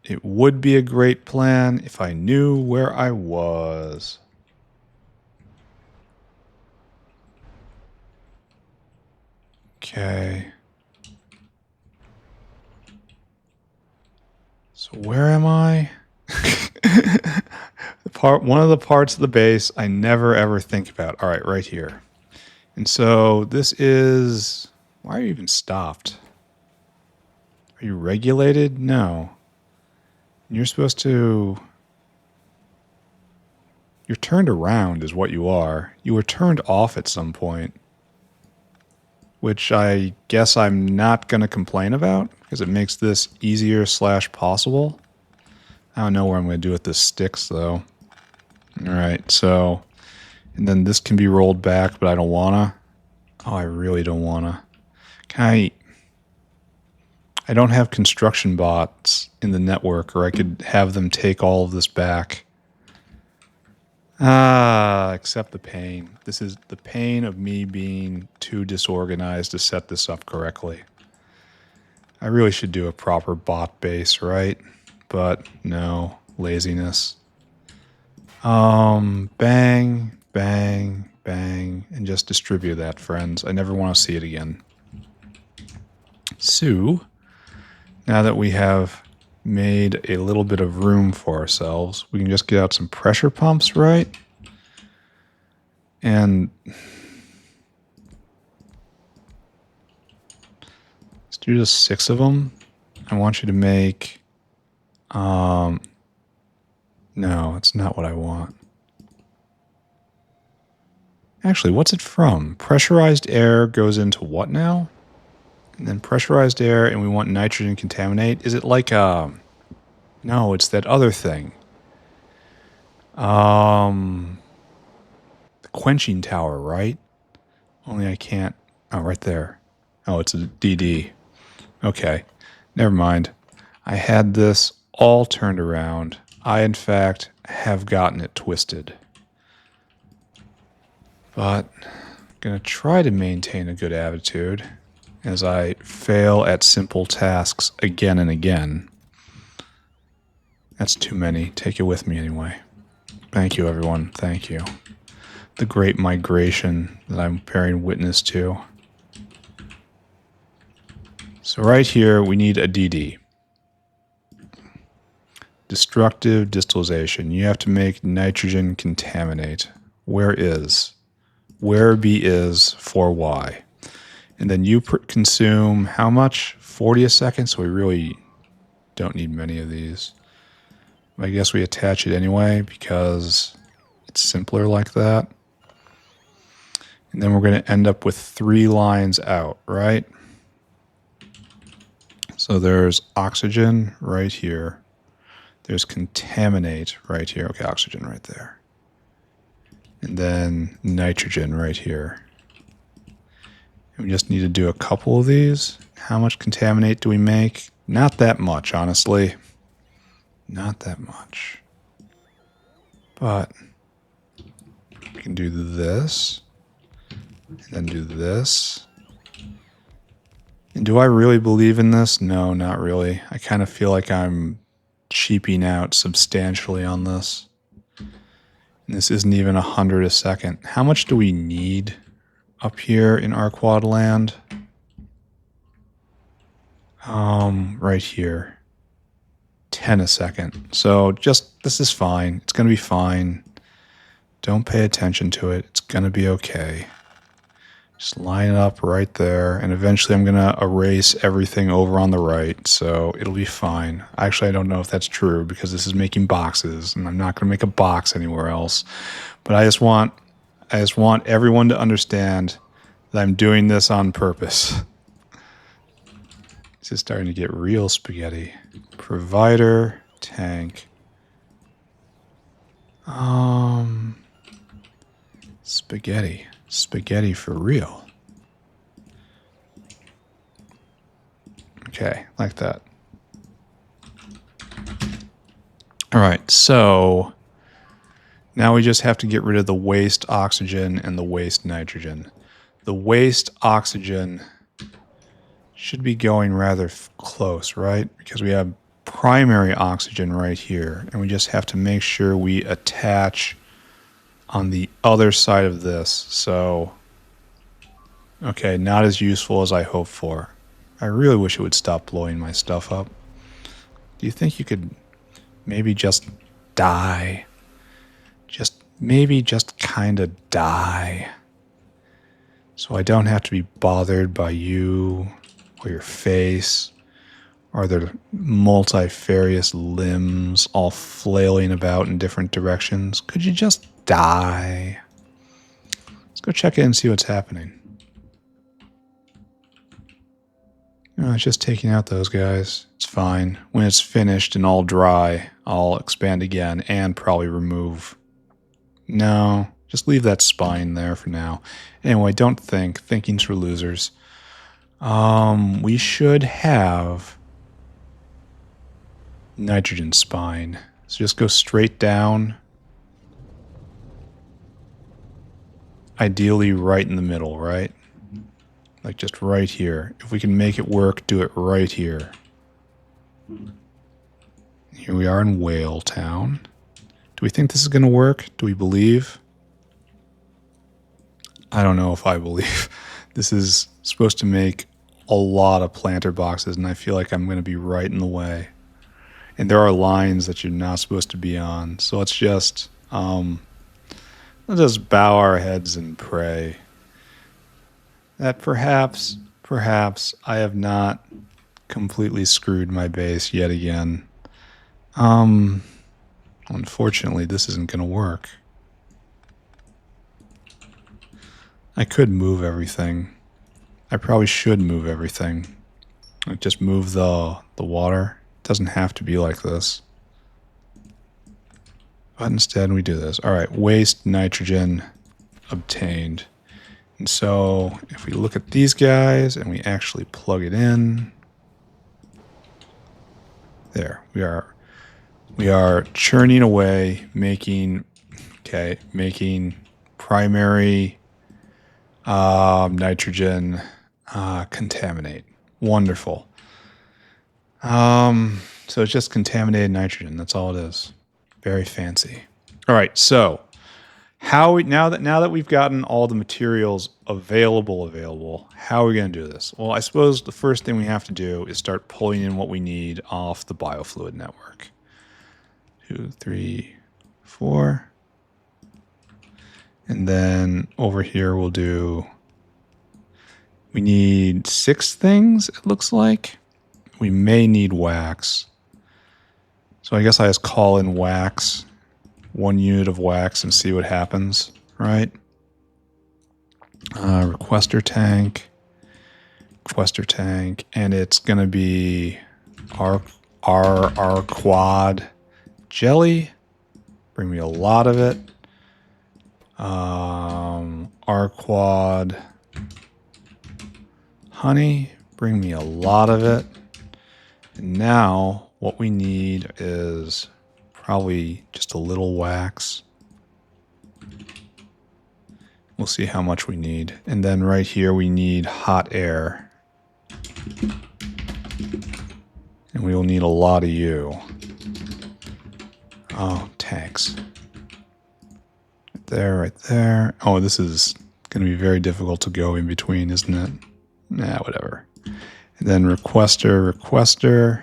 It would be a great plan if I knew where I was. Okay. So where am I? One of the parts of the base I never ever think about. All right, right here. And so this is... Why are you even stopped? Are you regulated? No. You're supposed to... You're turned around is what you are. You were turned off at some point. Which I guess I'm not going to complain about, because it makes this easier / possible. I don't know what I'm going to do with the sticks, though. Alright, so... And then this can be rolled back, but I don't want to. Oh, I really don't want to. Can I don't have construction bots in the network, or I could have them take all of this back. Accept the pain. This is the pain of me being too disorganized to set this up correctly. I really should do a proper bot base, right? But no, laziness. Bang, bang, bang, and just distribute that, friends. I never want to see it again. So, now that we have made a little bit of room for ourselves, we can just get out some pressure pumps, right? And let's do just 6 of them. I want you to make... no, it's not what I want. Actually, what's it from? Pressurized air goes into what now? And then pressurized air, and we want nitrogen contaminate. Is it like a... No, it's that other thing. The quenching tower, right? Only I can't... Oh, right there. Oh, it's a DD. Okay, never mind. I had this all turned around. I, in fact, have gotten it twisted. But I'm going to try to maintain a good attitude as I fail at simple tasks again and again. That's too many. Take it with me anyway. Thank you, everyone. Thank you. The great migration that I'm bearing witness to. So right here, we need a DD. Destructive distillation. You have to make nitrogen contaminate. Where is? Where B is for Y. And then you consume how much? 40 a second, so we really don't need many of these. I guess we attach it anyway because it's simpler like that. And then we're going to end up with 3 lines out, right? So there's oxygen right here. There's contaminate right here. Okay, oxygen right there. And then nitrogen right here. And we just need to do a couple of these. How much contaminate do we make? Not that much, honestly. Not that much. But we can do this. And then do this. And do I really believe in this? No, not really. I kind of feel like I'm cheaping out substantially on this. And this isn't even 100 a second. How much do we need up here in Arqad land? Right here. 10 a second. So just, this is fine. It's going to be fine. Don't pay attention to it. It's going to be okay. Just line it up right there, and eventually I'm going to erase everything over on the right, so it'll be fine. Actually, I don't know if that's true, because this is making boxes, and I'm not going to make a box anywhere else. But I just want everyone to understand that I'm doing this on purpose. This is starting to get real spaghetti. Provider, tank. Spaghetti. Spaghetti for real. Okay, like that. All right, so now we just have to get rid of the waste oxygen and the waste nitrogen. The waste oxygen should be going rather close, right? Because we have primary oxygen right here, and we just have to make sure we attach on the other side of this. So, okay, not as useful as I hoped for. I really wish it would stop blowing my stuff up. Do you think you could maybe just die? Maybe just kind of die. So I don't have to be bothered by you or your face or their multifarious limbs all flailing about in different directions. Could you just die? Let's go check in and see what's happening. No, it's just taking out those guys. It's fine. When it's finished and all dry, I'll expand again and probably remove. No, just leave that spine there for now. Anyway, don't think. Thinking's for losers. We should have nitrogen spine. So just go straight down. Ideally right in the middle, right? Like just right here. If we can make it work, do it right here. Here we are in Whale Town. Do we think this is going to work? Do we believe? I don't know if I believe. This is supposed to make a lot of planter boxes, and I feel like I'm going to be right in the way. And there are lines that you're not supposed to be on. So let's just bow our heads and pray that perhaps I have not completely screwed my base yet again. Unfortunately, this isn't going to work. I could move everything. I probably should move everything. Like just move the water. It doesn't have to be like this. But instead we do this. All right, waste nitrogen obtained. And so if we look at these guys and we actually plug it in, there we are churning away, making primary nitrogen contaminate. Wonderful. So it's just contaminated nitrogen. That's all it is. Very fancy. All right. So now that we've gotten all the materials available, how are we going to do this? Well, I suppose the first thing we have to do is start pulling in what we need off the biofluid network. 2, 3, 4. And then over here we need 6 things, it looks like. We may need wax. So I guess I just call in wax, 1 unit of wax, and see what happens, right? Requester tank, and it's going to be Arqad jelly. Bring me a lot of it. Arqad honey. Bring me a lot of it. And now what we need is probably just a little wax. We'll see how much we need. And then right here we need hot air. And we will need a lot of you. Oh, tanks. Right there. Oh, this is going to be very difficult to go in between, isn't it? Nah, whatever. And then requester.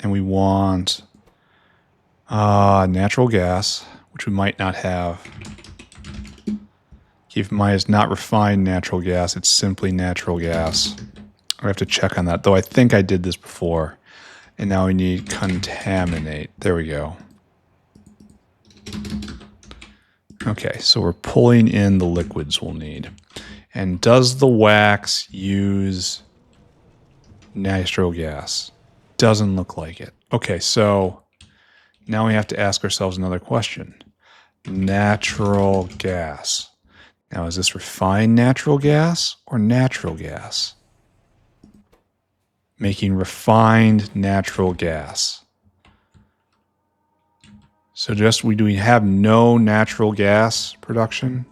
And we want natural gas, which we might not have. Keep in mind, it's not refined natural gas. It's simply natural gas. I have to check on that, though I think I did this before. And now we need contaminate. There we go. Okay, so we're pulling in the liquids we'll need. And does the wax use natural gas? Doesn't look like it. Okay, so now we have to ask ourselves another question. Natural gas. Now, is this refined natural gas or natural gas? Making refined natural gas. So do we have no natural gas production?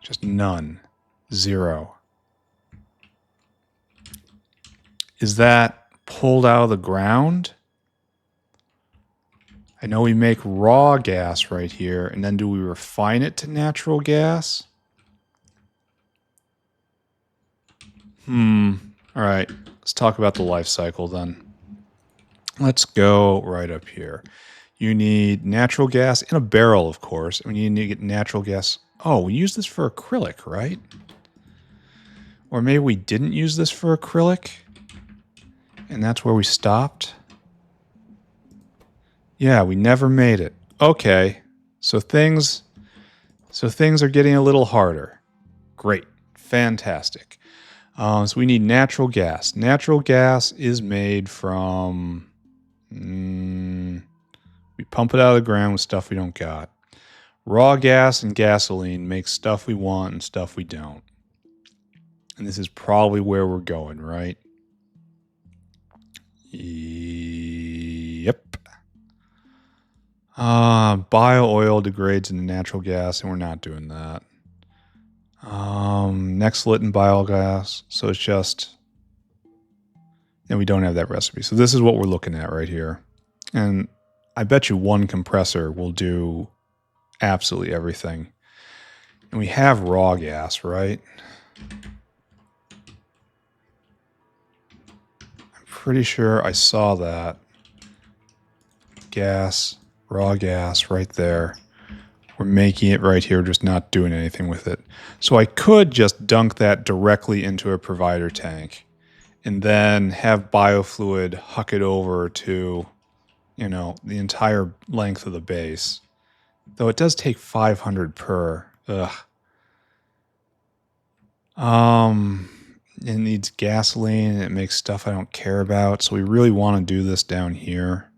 Just none. 0. Is that pulled out of the ground? I know we make raw gas right here, and then do we refine it to natural gas? All right, let's talk about the life cycle then. Let's go right up here. You need natural gas in a barrel, of course. And you need to get natural gas. Oh, we use this for acrylic, right? Or maybe we didn't use this for acrylic, and that's where we stopped. Yeah, we never made it. Okay, so things are getting a little harder. Great, fantastic. So we need natural gas. Natural gas is made from. We pump it out of the ground with stuff we don't got. Raw gas and gasoline make stuff we want and stuff we don't. And this is probably where we're going, right? Yep. Bio-oil degrades into natural gas, and we're not doing that. Next lit in biogas, so it's just... And we don't have that recipe. So this is what we're looking at right here. And I bet you one compressor will do absolutely everything. And we have raw gas, right? I'm pretty sure I saw that. Gas, raw gas right there. We're making it right here, just not doing anything with it. So I could just dunk that directly into a provider tank and then have biofluid huck it over to, you know, the entire length of the base. Though it does take 500 per. Ugh. It needs gasoline. It makes stuff I don't care about. So we really want to do this down here.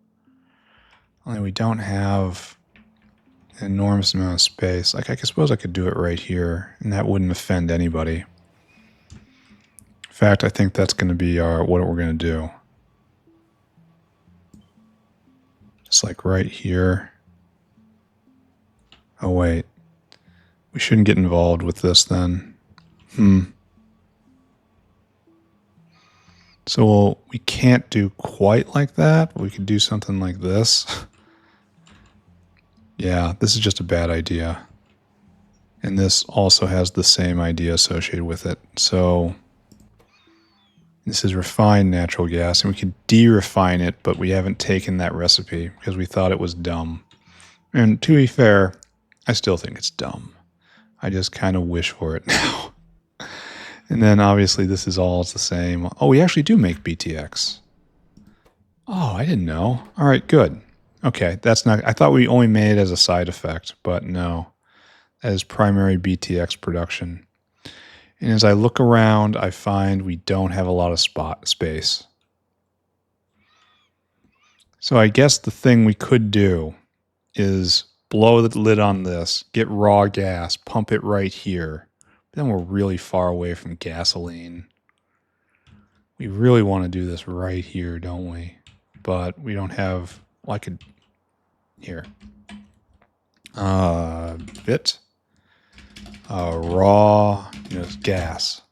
Only we don't have an enormous amount of space. Like, I suppose I could do it right here, and that wouldn't offend anybody. In fact, I think that's going to be what we're going to do. Just like right here. Oh, wait. We shouldn't get involved with this then. So we can't do quite like that. We could do something like this. Yeah, this is just a bad idea. And this also has the same idea associated with it. So this is refined natural gas, and we could de-refine it, but we haven't taken that recipe because we thought it was dumb. And to be fair, I still think it's dumb. I just kind of wish for it now. And then obviously this is all the same. Oh, we actually do make BTX. Oh, I didn't know. All right, good. Okay, that's not... I thought we only made it as a side effect, but no. That is primary BTX production. And as I look around, I find we don't have a lot of space. So I guess the thing we could do is blow the lid on this, get raw gas, pump it right here. Then we're really far away from gasoline. We really want to do this right here, don't we? But we don't have... Well, I could... Here. Bit. Raw, you know, gas.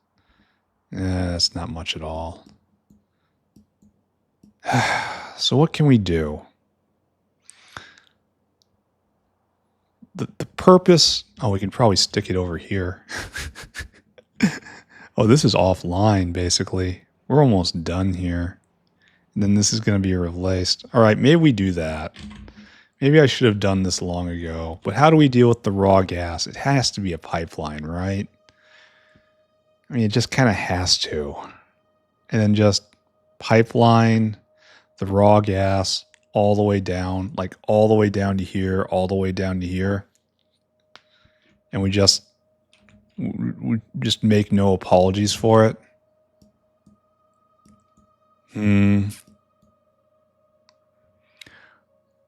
That's not much at all. So what can we do? The purpose... Oh, we can probably stick it over here. Oh, this is offline, basically. We're almost done here. And then this is going to be replaced. All right, maybe we do that. Maybe I should have done this long ago. But how do we deal with the raw gas? It has to be a pipeline, right? I mean, it just kind of has to. And then just pipeline the raw gas all the way down, like all the way down to here, all the way down to here. And we just make no apologies for it.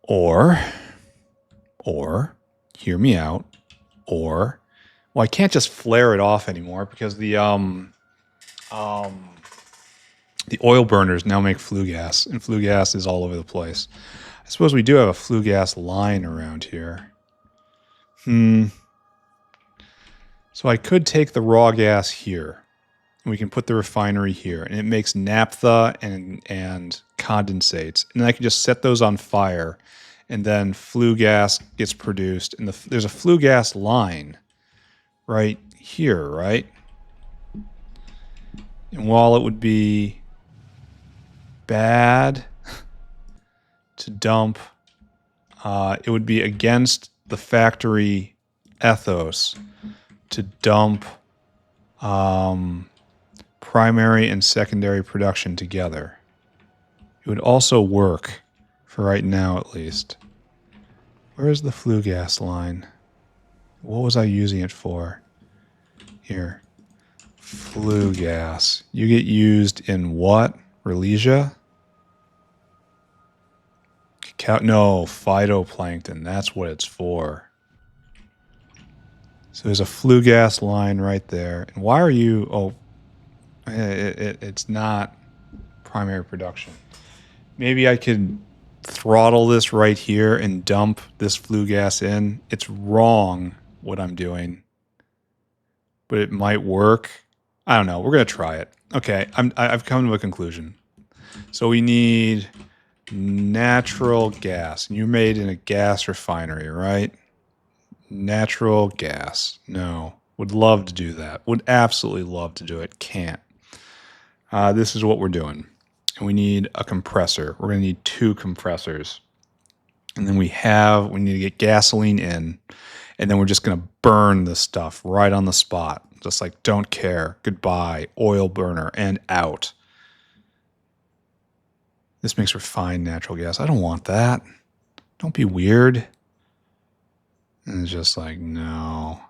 Or, hear me out, well, I can't just flare it off anymore because the oil burners now make flue gas, and flue gas is all over the place. I suppose we do have a flue gas line around here. So I could take the raw gas here, and we can put the refinery here, and it makes naphtha and condensates. And then I can just set those on fire, and then flue gas gets produced. And there's a flue gas line right here, right? And while it would be bad to dump, it would be against the factory ethos to dump primary and secondary production together. It would also work, for right now at least. Where is the flue gas line? What was I using it for? Here. Flue gas. You get used in what? Relesia? No, phytoplankton. That's what it's for. So there's a flue gas line right there. And why are you... Oh, it's not primary production. Maybe I could throttle this right here and dump this flue gas in. It's wrong what I'm doing, but it might work. I don't know. We're going to try it. Okay, I've come to a conclusion. So we need Natural gas. And you're made in a gas refinery, right? Natural gas. No. Would love to do that. Would absolutely love to do it. Can't. This is what we're doing. And we need a compressor. We're going to need 2 compressors. And then we need to get gasoline in. And then we're just going to burn this stuff right on the spot. Just like, don't care. Goodbye. Oil burner. And out. This makes refined natural gas. I don't want that. Don't be weird. And it's just like, no.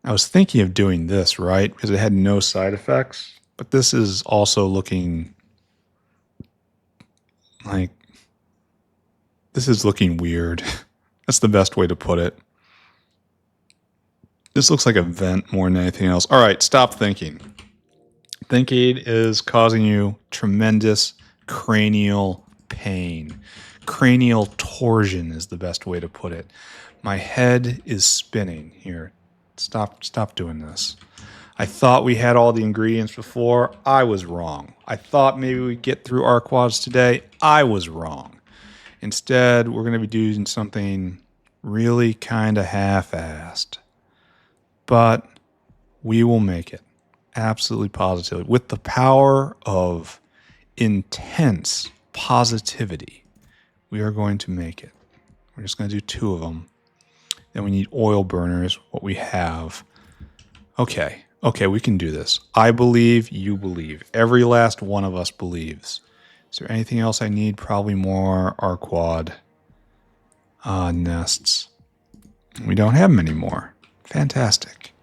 I was thinking of doing this, right? Because it had no side effects. But this is also looking like, this is looking weird. That's the best way to put it. This looks like a vent more than anything else. All right, stop thinking. Thinking is causing you tremendous cranial pain. Cranial torsion is the best way to put it. My head is spinning here. Stop doing this. I thought we had all the ingredients before. I was wrong. I thought maybe we'd get through Arqads today. I was wrong. Instead, we're going to be doing something really kind of half-assed. But we will make it. Absolutely positively. With the power of intense positivity, we are going to make it. We're just going to do 2 of them. Then we need oil burners, what we have. Okay, we can do this. I believe, you believe. Every last one of us believes. Is there anything else I need? Probably more Arqad nests. We don't have them anymore. Fantastic.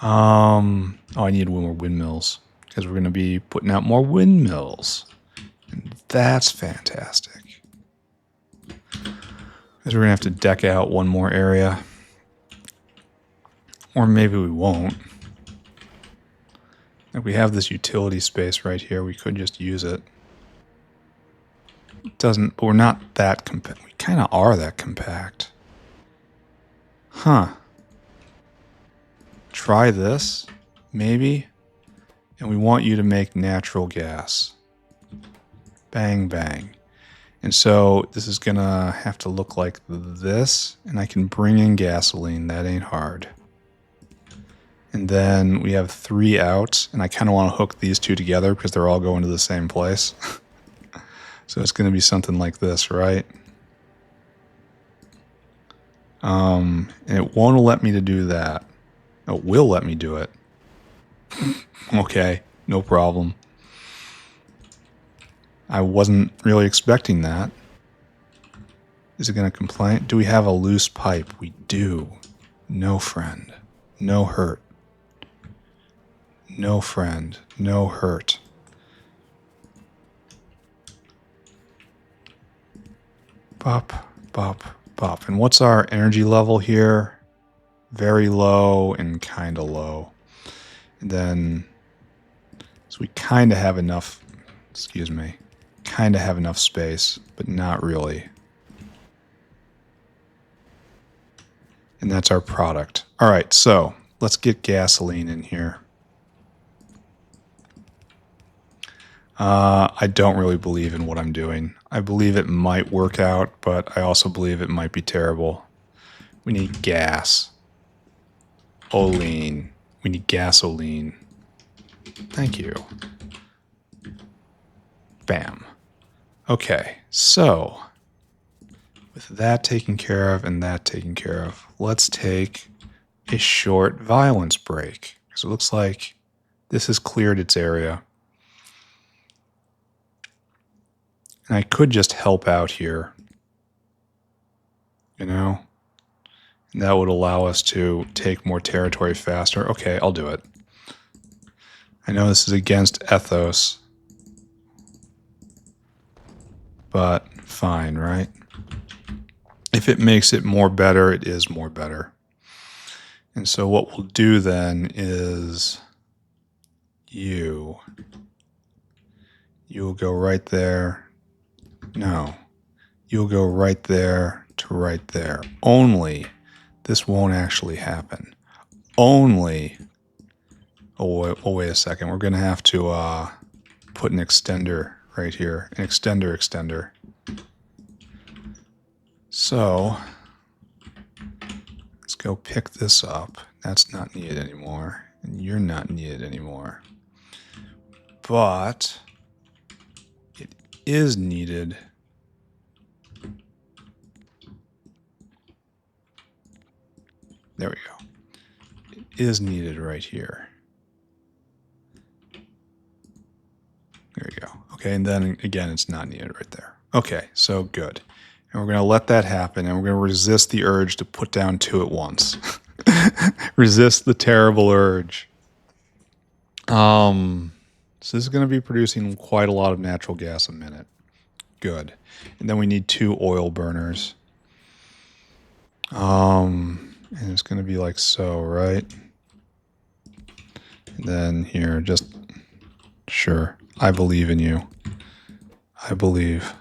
I need more windmills because we're going to be putting out more windmills. And that's fantastic. Because we're going to have to deck out one more area. Or maybe we won't. If we have this utility space right here, we could just use it. But we're not that compact. We kind of are that compact. Huh. Try this, maybe. And we want you to make natural gas. Bang, bang. And so this is going to have to look like this. And I can bring in gasoline. That ain't hard. And then we have 3 outs. And I kind of want to hook these 2 together because they're all going to the same place. So it's going to be something like this, right? And it won't let me to do that. It will let me do it. Okay, no problem. I wasn't really expecting that. Is it going to complain? Do we have a loose pipe? We do. No friend. No hurt. No friend. No hurt. Bop, bop, bop. And what's our energy level here? Very low and kind of low. And then, so we kind of have enough, kind of have enough space, but not really. And that's our product. All right, so let's get gasoline in here. I don't really believe in what I'm doing. I believe it might work out, but I also believe it might be terrible. We need gas. Oleine. We need gasoline. Thank you. Bam. Okay, so with that taken care of and that taken care of, let's take a short violence break. Because it looks like this has cleared its area. And I could just help out here. You know? And that would allow us to take more territory faster. Okay, I'll do it. I know this is against ethos. But fine, right? If it makes it more better, it is more better. And so what we'll do then is you'll go right there. No, you'll go right there to right there. Only this won't actually happen. Only, wait a second. We're going to have to put an extender right here, an extender. So let's go pick this up. That's not needed anymore, and you're not needed anymore. But it is needed. There we go. It is needed right here. There we go. Okay, and then again, it's not needed right there. Okay, so good. And we're going to let that happen, and we're going to resist the urge to put down 2 at once. Resist the terrible urge. So this is going to be producing quite a lot of natural gas a minute. Good. And then we need 2 oil burners. And it's going to be like so, right? And then here, just sure. I believe in you. I believe.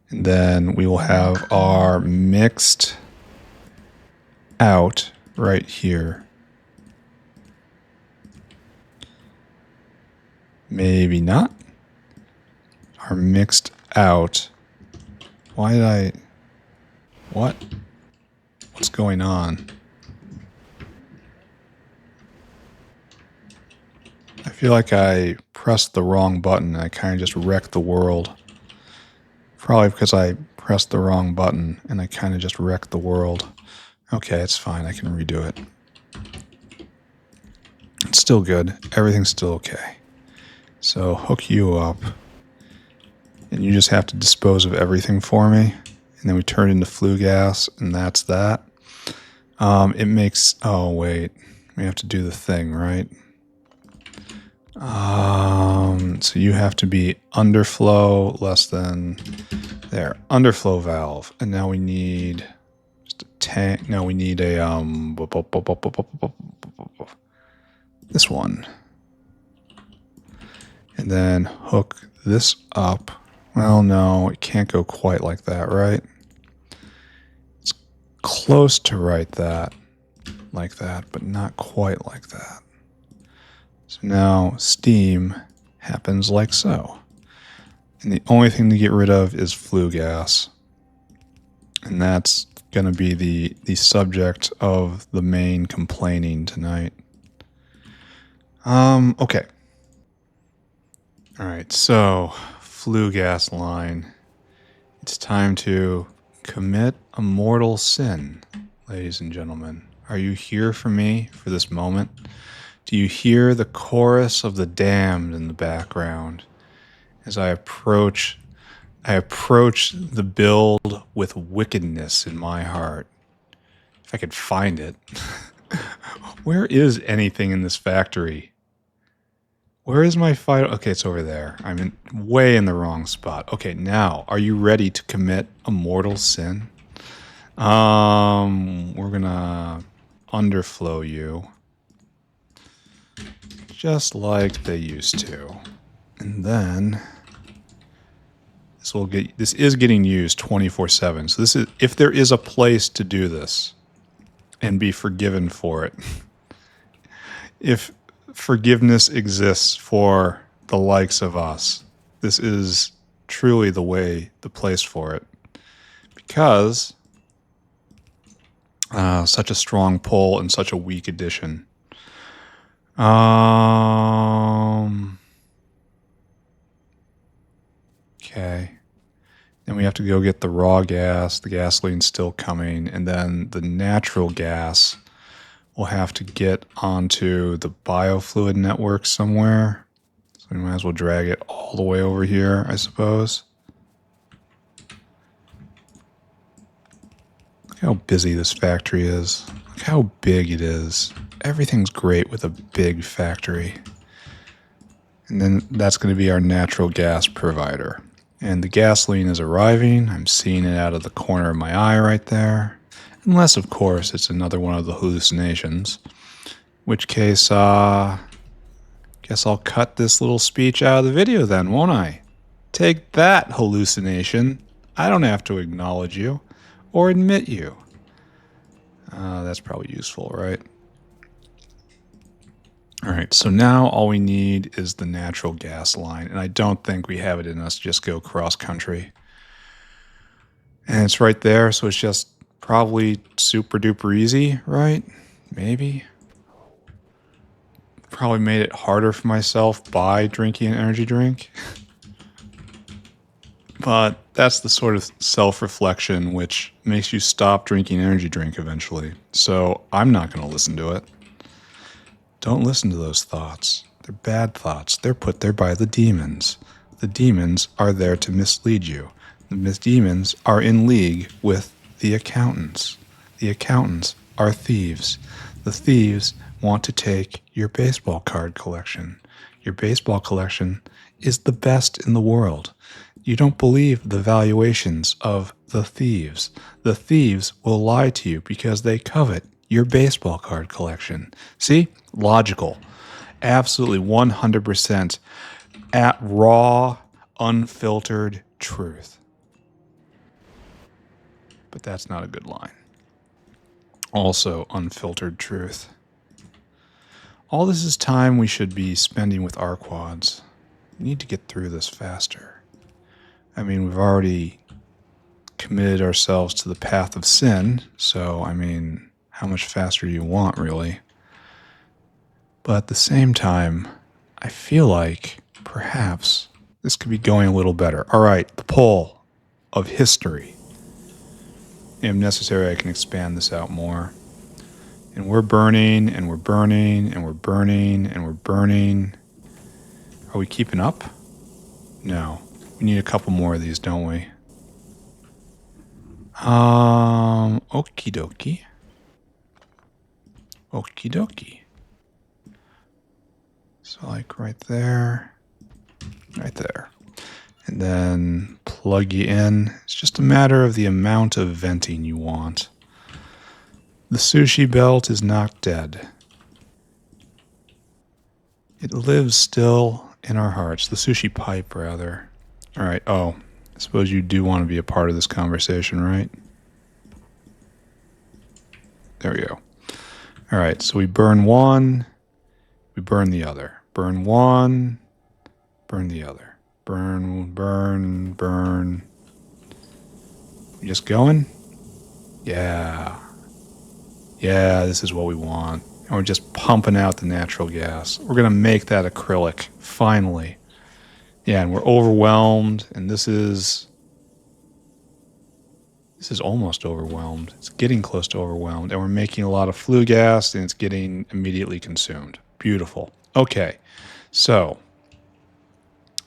And then we will have our mixed out right here. Maybe not. Our mixed out. Why did I... What? What's going on? I feel like I pressed the wrong button. I kind of just wrecked the world. Probably because I pressed the wrong button and I kind of just wrecked the world. Okay, it's fine. I can redo it. It's still good. Everything's still okay. So hook you up. And you just have to dispose of everything for me. And then we turn into flue gas, and that's that. It makes... Oh, wait. We have to do the thing, right? So you have to be underflow less than... There. Underflow valve. And now we need... Just a tank... No, we need a... This one. And then hook this up. Well, no, it can't go quite like that, right? It's close to right that, like that, but not quite like that. So now steam happens like so. And the only thing to get rid of is flue gas. And that's going to be the subject of the main complaining tonight. Okay. All right, so flue gas line. It's time to commit a mortal sin, ladies and gentlemen. Are you here for me for this moment? Do you hear the chorus of the damned in the background as I approach the build with wickedness in my heart? If I could find it. Where is anything in this factory? Where is my fight? Okay, it's over there. I'm way in the wrong spot. Okay, now, are you ready to commit a mortal sin? We're gonna underflow you. Just like they used to. And then this is getting used 24/7. So this is, if there is a place to do this and be forgiven for it. If forgiveness exists for the likes of us, this is truly the place for it. Because such a strong pull and such a weak addition. Okay. Then we have to go get the raw gas. The gasoline's still coming. And then the natural gas we'll have to get onto the biofluid network somewhere. So we might as well drag it all the way over here, I suppose. Look how busy this factory is. Look how big it is. Everything's great with a big factory. And then that's going to be our natural gas provider. And the gasoline is arriving. I'm seeing it out of the corner of my eye right there. Unless, of course, it's another one of the hallucinations. In which case, guess I'll cut this little speech out of the video then, won't I? Take that, hallucination. I don't have to acknowledge you or admit you. That's probably useful, right? All right, so now all we need is the natural gas line, and I don't think we have it in us to just go cross country. And it's right there, so it's just probably super duper easy, right? Maybe. Probably made it harder for myself by drinking an energy drink. But that's the sort of self-reflection which makes you stop drinking energy drink eventually. So I'm not going to listen to it. Don't listen to those thoughts. They're bad thoughts. They're put there by the demons. The demons are there to mislead you. The demons are in league with the accountants. The accountants are thieves. The thieves want to take your baseball card collection. Your baseball collection is the best in the world. You don't believe the valuations of the thieves. The thieves will lie to you because they covet your baseball card collection. See? Logical. Absolutely 100% at raw, unfiltered truth. But that's not a good line. Also unfiltered truth. All this is time we should be spending with Arqads. We need to get through this faster. I mean, we've already committed ourselves to the path of sin, so, I mean, how much faster do you want, really? But at the same time, I feel like perhaps this could be going a little better. All right, the poll of history. If necessary, I can expand this out more. And we're burning, and we're burning, and we're burning, and we're burning. Are we keeping up? No. We need a couple more of these, don't we? Okie dokie. Okie dokie. So like right there. Right there. And then plug you in. It's just a matter of the amount of venting you want. The sushi belt is not dead. It lives still in our hearts. The sushi pipe, rather. All right. Oh, I suppose you do want to be a part of this conversation, right? There we go. All right. So we burn one. We burn the other. Burn one. Burn the other. Burn, burn, burn. You just going? Yeah. Yeah, this is what we want. And we're just pumping out the natural gas. We're going to make that acrylic, finally. Yeah, and we're overwhelmed, and this is almost overwhelmed. It's getting close to overwhelmed, and we're making a lot of flue gas, and it's getting immediately consumed. Beautiful. Okay, so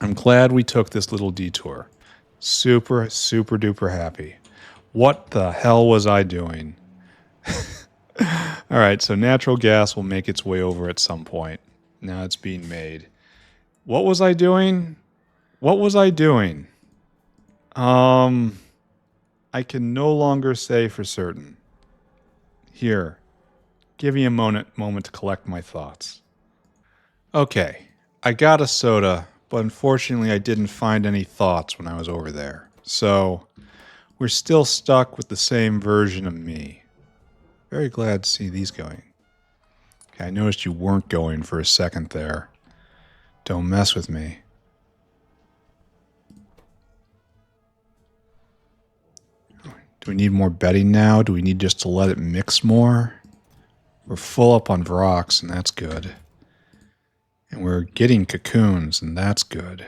I'm glad we took this little detour. Super, super duper happy. What the hell was I doing? All right, so natural gas will make its way over at some point. Now it's being made. What was I doing? What was I doing? I can no longer say for certain. Here, give me a moment to collect my thoughts. Okay, I got a soda, but unfortunately I didn't find any thoughts when I was over there. So, we're still stuck with the same version of me. Very glad to see these going. Okay, I noticed you weren't going for a second there. Don't mess with me. Do we need more bedding now? Do we need just to let it mix more? We're full up on rocks, and that's good. And we're getting cocoons, and that's good.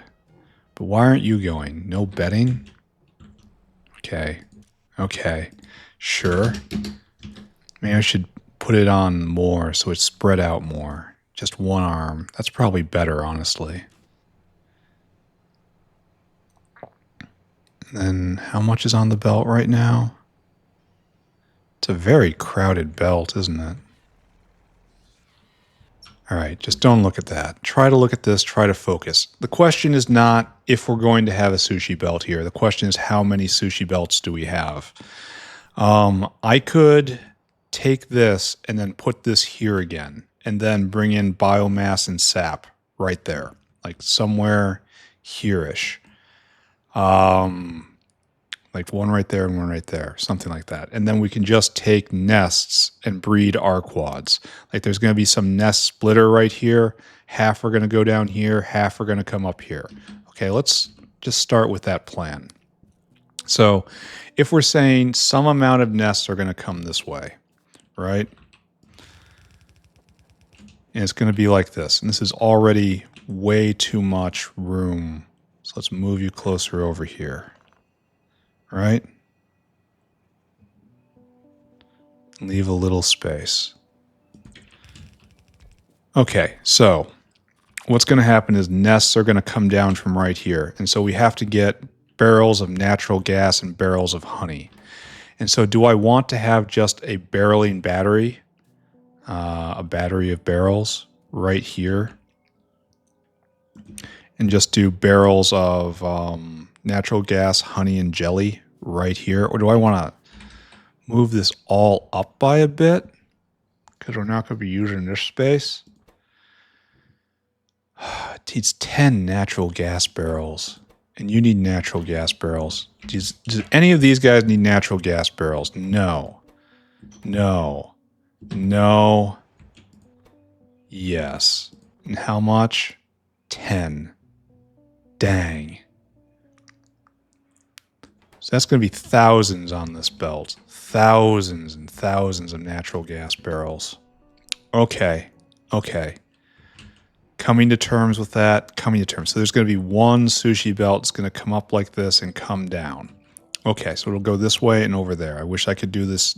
But why aren't you going? No bedding? Okay. Okay. Sure. Maybe I should put it on more so it's spread out more. Just one arm. That's probably better, honestly. And then how much is on the belt right now? It's a very crowded belt, isn't it? All right, just don't look at that. Try to look at this, try to focus. The question is not if we're going to have a sushi belt here. The question is how many sushi belts do we have? I could take this and then put this here again and then bring in biomass and sap right there, like somewhere here-ish. Like one right there and one right there, something like that. And then we can just take nests and breed Arqads. Like there's going to be some nest splitter right here. Half are going to go down here, half are going to come up here. Okay, let's just start with that plan. So if we're saying some amount of nests are going to come this way, right? And it's going to be like this. And this is already way too much room. So let's move you closer over here. Right? Leave a little space. Okay, so what's going to happen is nests are going to come down from right here. And so we have to get barrels of natural gas and barrels of honey. And so do I want to have just a barreling battery, a battery of barrels right here, and just do barrels of natural gas, honey, and jelly right here? Or do I want to move this all up by a bit because we're not going to be using this space? It needs 10 natural gas barrels, and you need natural gas barrels. Does any of these guys need natural gas barrels? No. No. No. Yes. And how much? 10. Dang. So that's going to be thousands on this belt. Thousands and thousands of natural gas barrels. Okay. Okay. Coming to terms with that. Coming to terms. So there's going to be one sushi belt that's going to come up like this and come down. Okay, so it'll go this way and over there. I wish I could do this,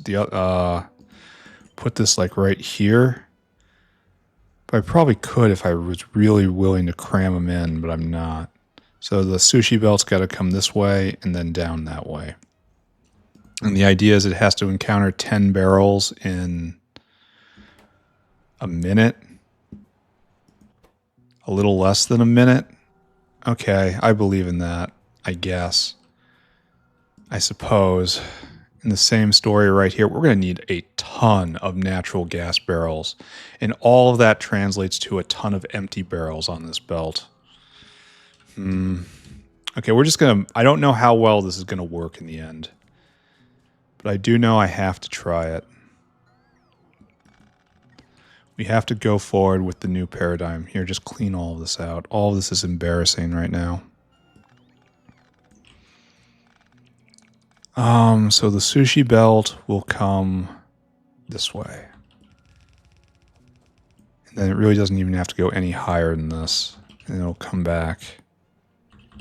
put this like right here. But I probably could if I was really willing to cram them in, but I'm not. So the sushi belt's got to come this way and then down that way. And the idea is it has to encounter 10 barrels in a minute. A little less than a minute. Okay, I believe in that, I guess. I suppose. In the same story right here, we're going to need a ton of natural gas barrels. And all of that translates to a ton of empty barrels on this belt. Okay, we're just going to... I don't know how well this is going to work in the end. But I do know I have to try it. We have to go forward with the new paradigm. Here, just clean all of this out. All of this is embarrassing right now. So the sushi belt will come this way. And then it really doesn't even have to go any higher than this. And it'll come back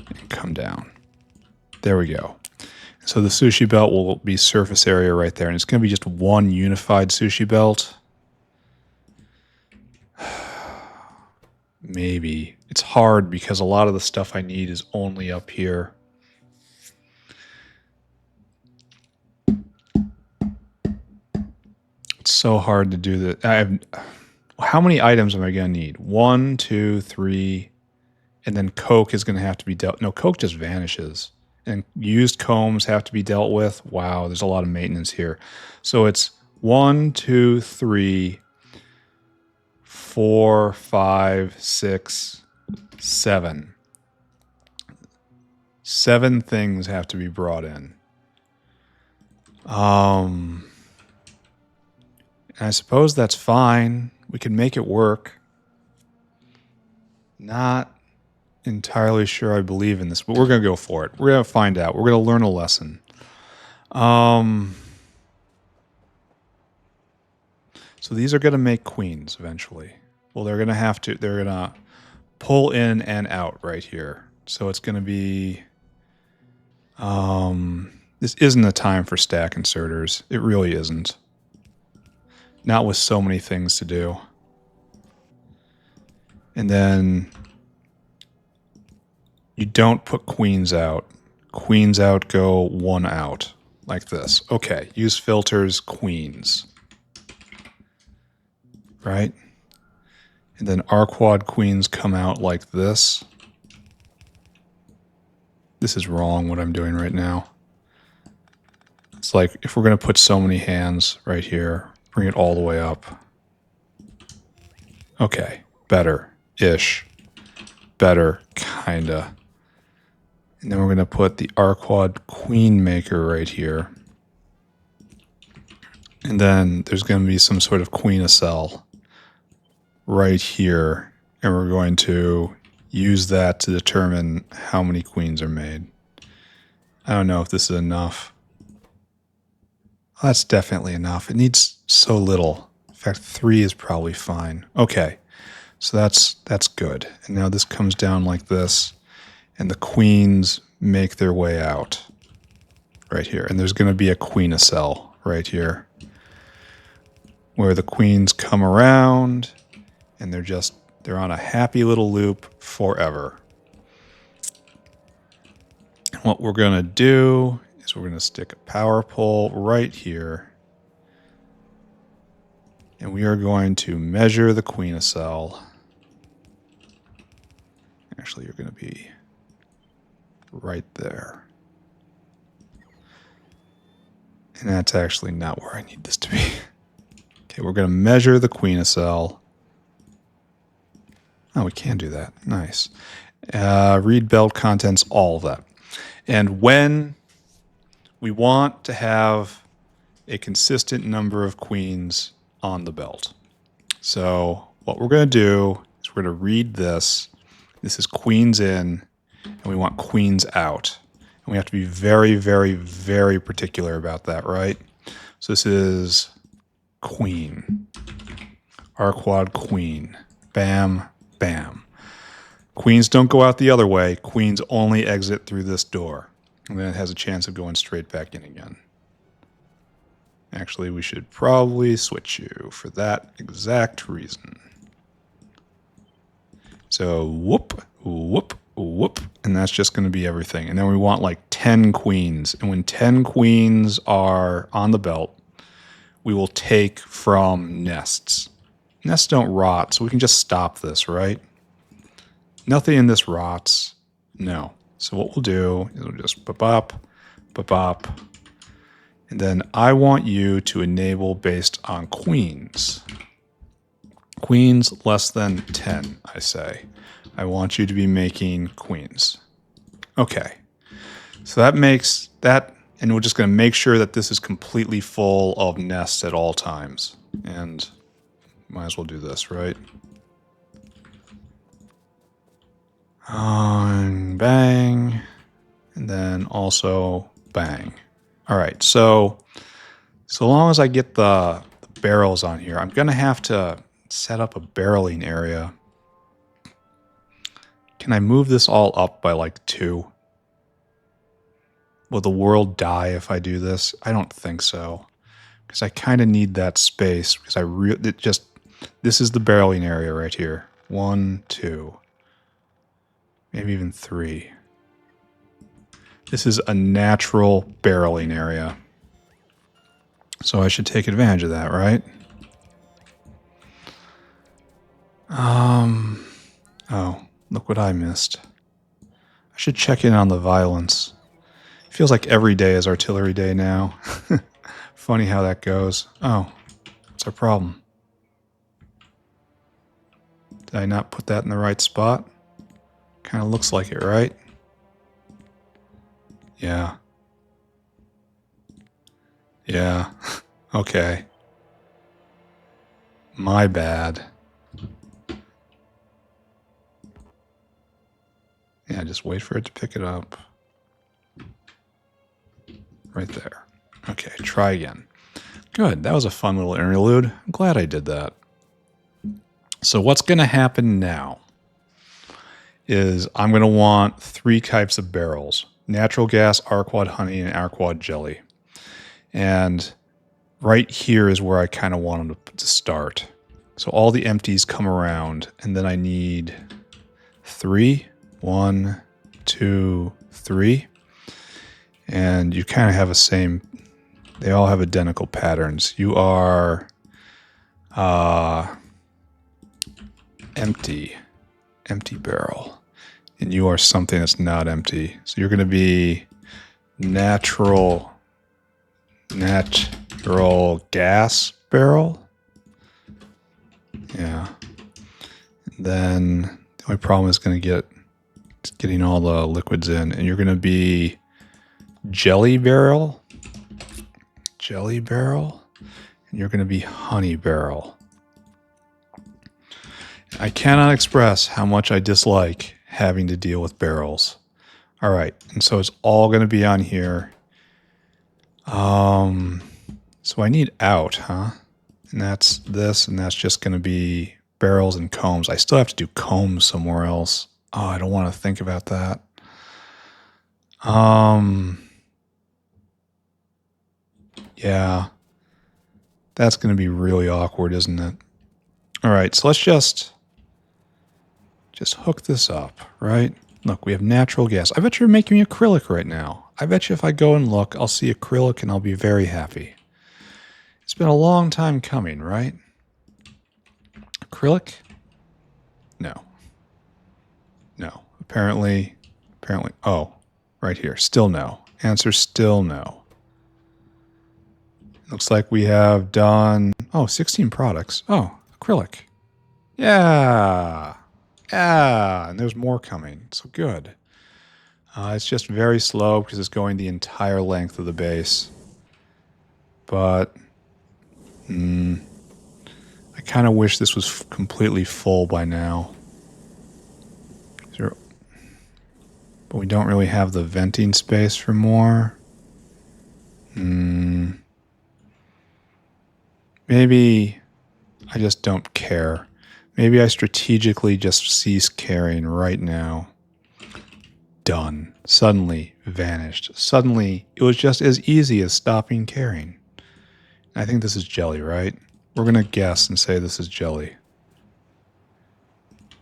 and come down. There we go. So the sushi belt will be surface area right there. And it's going to be just one unified sushi belt. Maybe. It's hard because a lot of the stuff I need is only up here. It's so hard to do that. How many items am I going to need? 1, 2, 3, and then Coke is going to have to be dealt. No, Coke just vanishes. And used combs have to be dealt with. Wow, there's a lot of maintenance here. So it's 1, 2, 3, 4, 5, 6, 7. 7 things have to be brought in. And I suppose that's fine. We can make it work. Not entirely sure I believe in this, but we're going to go for it. We're going to find out. We're going to learn a lesson. So these are going to make queens eventually. Well, they're going to have to, they're going to pull in and out right here. So it's going to be, this isn't a time for stack inserters. It really isn't. Not with so many things to do. And then you don't put queens out. Queens out go 1 out. Like this. Okay, use filters, queens. Right? And then Arqad queens come out like this. This is wrong what I'm doing right now. It's like if we're going to put so many hands right here, bring it all the way up. Okay, better-ish. Better, kinda. And then we're going to put the Arqad queen maker right here. And then there's going to be some sort of queen cell right here. And we're going to use that to determine how many queens are made. I don't know if this is enough. Oh, that's definitely enough. It needs so little. In fact, 3 is probably fine. Okay, so that's good. And now this comes down like this, and the queens make their way out right here. And there's going to be a queen cell right here, where the queens come around, and they're on a happy little loop forever. And what we're going to do is we're going to stick a power pole right here. And we are going to measure the queen cell. Actually, you're going to be right there. And that's actually not where I need this to be. Okay, we're going to measure the queen cell. Oh, we can do that. Nice. Read belt contents, all of that. And when we want to have a consistent number of queens on the belt. So what we're going to do is we're going to read this. This is queens in, and we want queens out. And we have to be very, very, very particular about that, right? So this is queen. Arqad queen. Bam, bam. Queens don't go out the other way. Queens only exit through this door. And then it has a chance of going straight back in again. Actually, we should probably switch you for that exact reason. So whoop, whoop, whoop. And that's just going to be everything. And then we want like 10 queens. And when 10 queens are on the belt, we will take from nests. Nests don't rot, so we can just stop this, right? Nothing in this rots. No. So what we'll do is we'll just bop, bop, bop. And then I want you to enable based on queens. Queens less than 10, I say. I want you to be making queens. Okay. So that makes that, and we're just going to make sure that this is completely full of nests at all times. And might as well do this, right? Bang. And then also bang. All right, so long as I get the barrels on here, I'm going to have to set up a barreling area. Can I move this all up by like 2? Will the world die if I do this? I don't think so. Because I kind of need that space. Because this is the barreling area right here. 1, 2. Maybe even 3. This is a natural barreling area. So I should take advantage of that, right? Oh, look what I missed. I should check in on the violence. It feels like every day is artillery day now. Funny how that goes. Oh, what's our problem? Did I not put that in the right spot? Kind of looks like it, right? Yeah. Yeah. Okay. My bad. Yeah, just wait for it to pick it up. Right there. Okay, try again. Good. That was a fun little interlude. I'm glad I did that. So what's going to happen now is I'm going to want 3 types of barrels. Natural gas, Arqad honey, and Arqad jelly. And right here is where I kind of want them to start. So all the empties come around, and then I need 3. 1, 2, 3. And you kind of have they all have identical patterns. You are empty barrel. And you are something that's not empty. So you're going to be natural gas barrel. Yeah. And then the only problem is going to get Just getting all the liquids in. And you're going to be jelly barrel. Jelly barrel. And you're going to be honey barrel. I cannot express how much I dislike having to deal with barrels. All right, and so it's all going to be on here. So I need out, huh? And that's this, and that's just going to be barrels and combs. I still have to do combs somewhere else. Oh, I don't want to think about that. Yeah. That's going to be really awkward, isn't it? All right, so let's just hook this up, right? Look, we have natural gas. I bet you're making acrylic right now. I bet you if I go and look, I'll see acrylic and I'll be very happy. It's been a long time coming, right? Acrylic? No. No. Apparently, oh, right here. Still no. Answer still no. Looks like we have done, 16 products. Oh, acrylic. Yeah. Yeah, and there's more coming. So good. It's just very slow because it's going the entire length of the base. But I kind of wish this was completely full by now. But we don't really have the venting space for more. Maybe I just don't care. Maybe I strategically just cease caring right now. Done. Suddenly vanished. Suddenly, it was just as easy as stopping caring. I think this is jelly, right? We're going to guess and say this is jelly.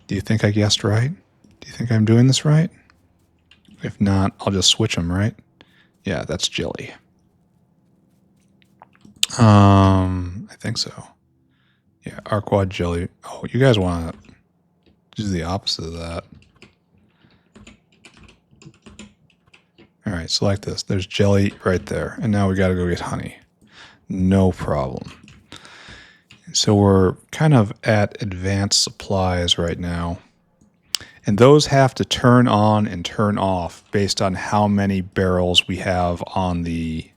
Do you think I guessed right? Do you think I'm doing this right? If not, I'll just switch them, right? Yeah, that's jelly. I think so. Yeah, Arqad jelly. Oh, you guys want to do the opposite of that. All right, so like this. There's jelly right there. And now we got to go get honey. No problem. So we're kind of at advanced supplies right now. And those have to turn on and turn off based on how many barrels we have on the...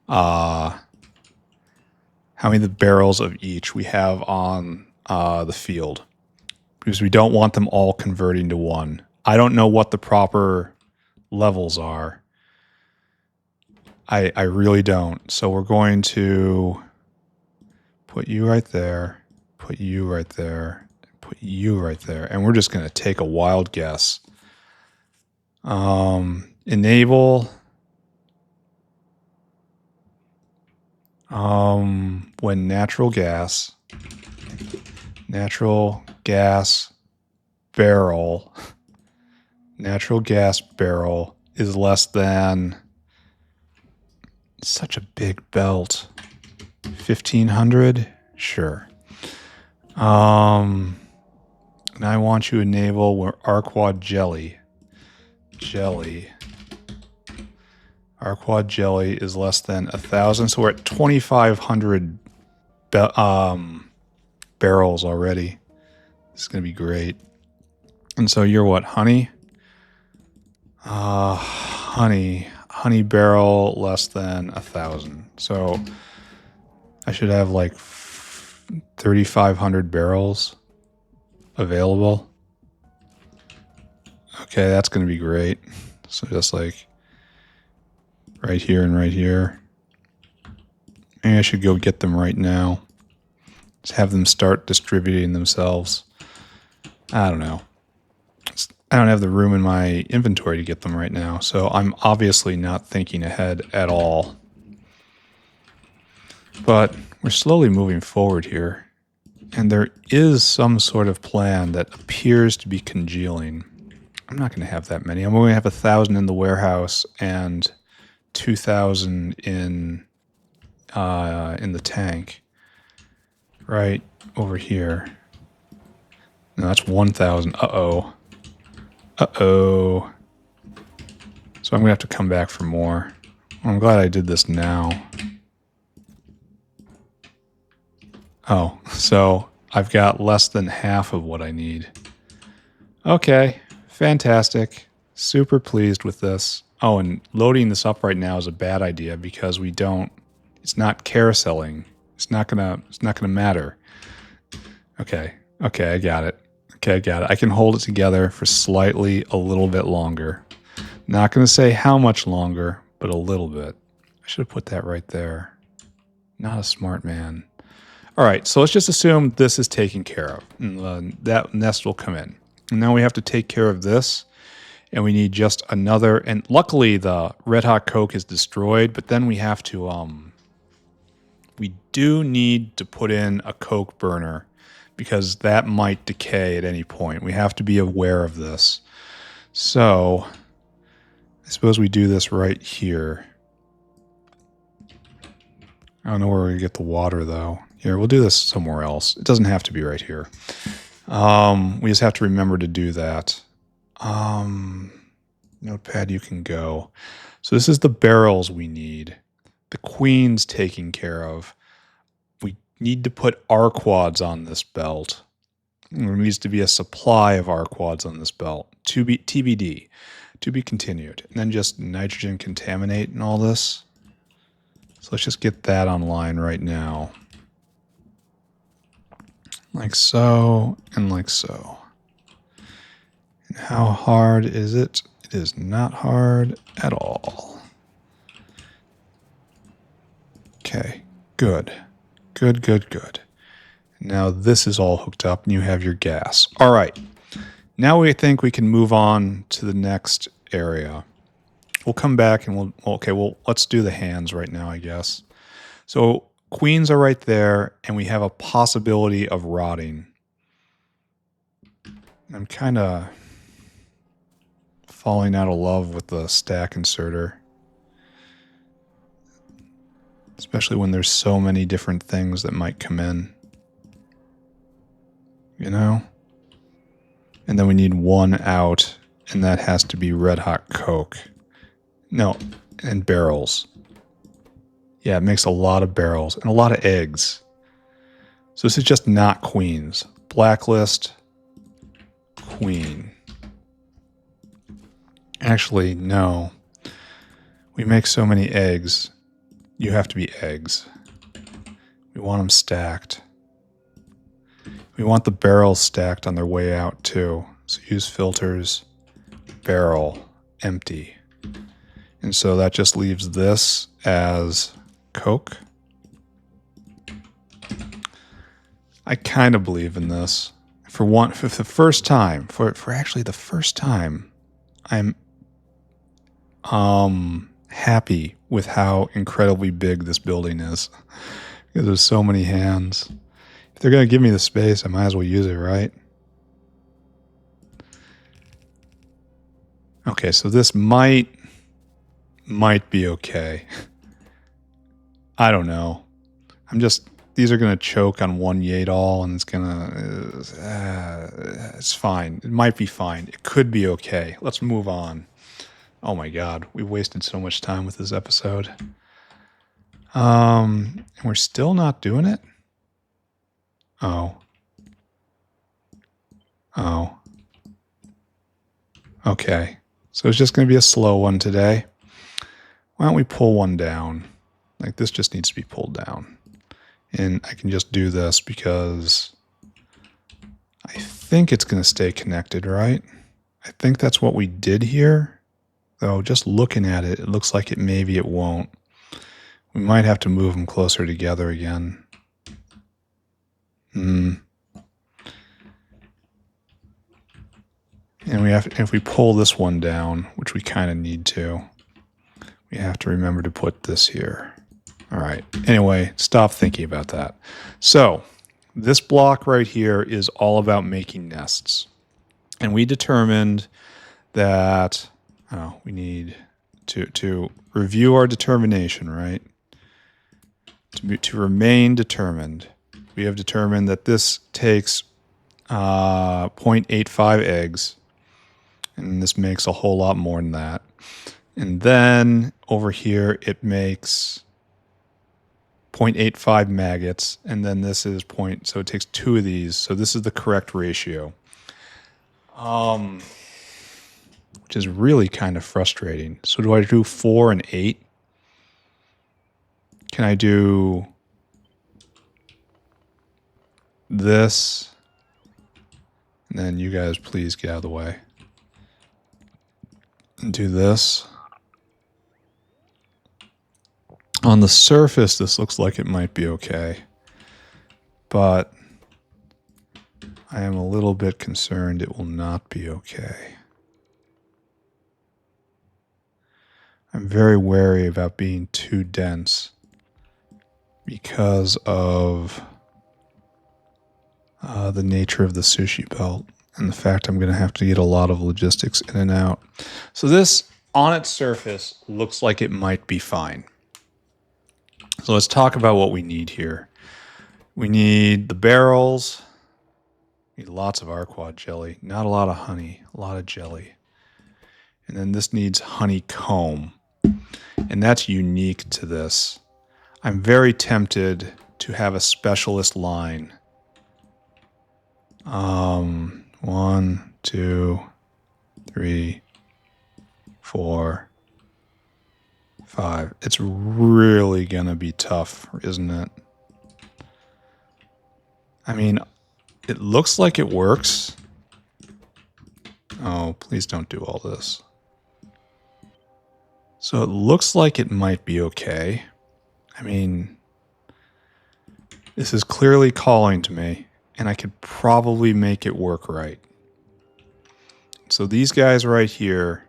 how many barrels of each we have on the field. Because we don't want them all converting to one. I don't know what the proper levels are. I really don't. So we're going to put you right there, put you right there, put you right there, and we're just going to take a wild guess. Enable when natural gas barrel is less than, such a big belt, 1500. Sure. And I want you to enable where Arqad jelly Arqad jelly is less than 1,000, so we're at 2,500 barrels already. This is gonna be great. And so you're what, honey? Honey barrel less than 1,000. So I should have like 3,500 barrels available. Okay, that's going to be great. So just like right here and right here. Maybe I should go get them right now. Just have them start distributing themselves. I don't know. I don't have the room in my inventory to get them right now, so I'm obviously not thinking ahead at all. But we're slowly moving forward here, and there is some sort of plan that appears to be congealing. I'm not going to have that many. I'm going to have 1,000 in the warehouse and 2,000 in the tank. Right over here. No, that's 1,000. Uh-oh. Uh-oh. So I'm going to have to come back for more. I'm glad I did this now. So I've got less than half of what I need. Okay, Fantastic. Super pleased with this. Oh, and loading this up right now is a bad idea because we don't, it's not carouseling. It's not gonna matter. Okay. Okay, I got it. Okay, I got it. I can hold it together for slightly a little bit longer. Not gonna say how much longer, but a little bit. I should have put that right there. Not a smart man. All right, so let's just assume this is taken care of. And that nest will come in. And now we have to take care of this. And we need just another. And luckily the red hot coke is destroyed. But then we have to, we do need to put in a coke burner because that might decay at any point. We have to be aware of this. So I suppose we do this right here. I don't know where we get the water though. Here, we'll do this somewhere else. It doesn't have to be right here. We just have to remember to do that. Notepad, you can go. So this is the barrels we need. The queen's taken care of. We need to put Arqads on this belt. There needs to be a supply of Arqads on this belt. TBD. To be continued. And then just nitrogen contaminate and all this. So let's just get that online right now. Like so, and like so. And how hard is it? It is not hard at all. Okay, good. Good, good, good. Now this is all hooked up and you have your gas. All right. Now we think we can move on to the next area. We'll come back and let's do the hands right now, I guess. So queens are right there and we have a possibility of rotting. I'm kind of falling out of love with the stack inserter. Especially when there's so many different things that might come in. You know? And then we need one out, and that has to be red hot coke. No, and barrels. Yeah, it makes a lot of barrels and a lot of eggs. So this is just not queens. Blacklist, queen. Actually, no. We make so many eggs. You have to be eggs. We want them stacked. We want the barrels stacked on their way out too. So use filters, barrel, empty. And so that just leaves this as coke. I kind of believe in this. For the first time, for actually the first time, I'm happy with how incredibly big this building is. Because there's so many hands. If they're going to give me the space, I might as well use it, right? Okay, so this might be okay. I don't know. These are going to choke on one Yadol and it's fine. It might be fine. It could be okay. Let's move on. Oh my God, we've wasted so much time with this episode. And we're still not doing it? Oh. Okay. So it's just going to be a slow one today. Why don't we pull one down? Like this just needs to be pulled down. And I can just do this because I think it's going to stay connected, right? I think that's what we did here. Though just looking at it, it looks like maybe it won't. We might have to move them closer together again. And if we pull this one down, which we kind of need to, we have to remember to put this here. All right. Anyway, stop thinking about that. So this block right here is all about making nests. And we determined that we need to review our determination, right? To remain determined. We have determined that this takes 0.85 eggs. And this makes a whole lot more than that. And then over here, it makes 0.85 maggots. And then this is so it takes 2 of these. So this is the correct ratio. which is really kind of frustrating. So do I do 4 and 8? Can I do this? And then you guys please get out of the way. And do this. On the surface, this looks like it might be okay. But I am a little bit concerned it will not be okay. I'm very wary about being too dense because of the nature of the sushi belt and the fact I'm going to have to get a lot of logistics in and out. So this, on its surface, looks like it might be fine. So let's talk about what we need here. We need the barrels. We need lots of Arqad jelly. Not a lot of honey, a lot of jelly. And then this needs honeycomb. And that's unique to this. I'm very tempted to have a specialist line. 1, 2, 3, 4, 5. It's really gonna be tough, isn't it? I mean, it looks like it works. Oh, please don't do all this. So it looks like it might be okay. I mean, this is clearly calling to me, and I could probably make it work right. So these guys right here,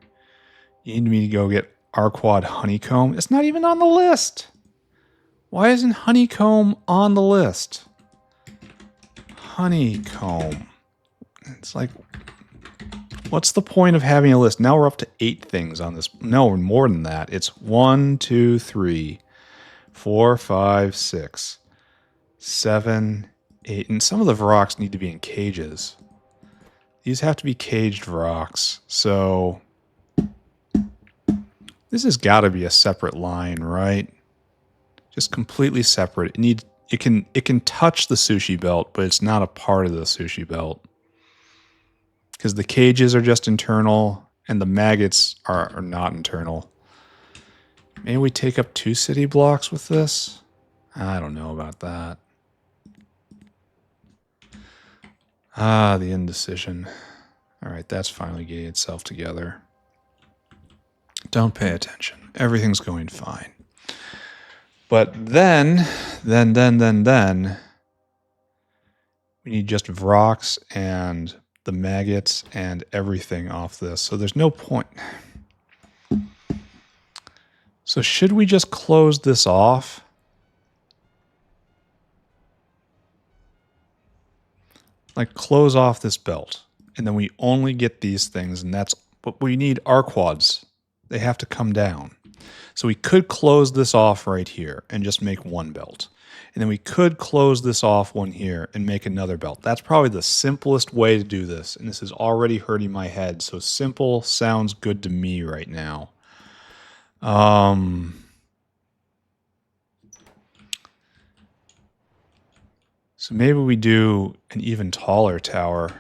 you need me to go get Arqad honeycomb. It's not even on the list. Why isn't honeycomb on the list? Honeycomb. It's like, what's the point of having a list? Now we're up to 8 things on this. No, more than that. It's 1, 2, 3, 4, 5, 6, 7, 8. And some of the Vrocs need to be in cages. These have to be caged Vrocs. So this has got to be a separate line, right? Just completely separate. It can touch the sushi belt, but it's not a part of the sushi belt. Because the cages are just internal, and the maggots are not internal. Maybe we take up 2 city blocks with this? I don't know about that. The indecision. All right, that's finally getting itself together. Don't pay attention. Everything's going fine. But then, we need just Vrocs and the maggots and everything off this. So there's no point. So should we just close this off? Like close off this belt. And then we only get these things, and that's what we need. Arqads. They have to come down. So we could close this off right here and just make 1 belt. And then we could close this off one here and make another belt. That's probably the simplest way to do this. And this is already hurting my head. So simple sounds good to me right now. So maybe we do an even taller tower.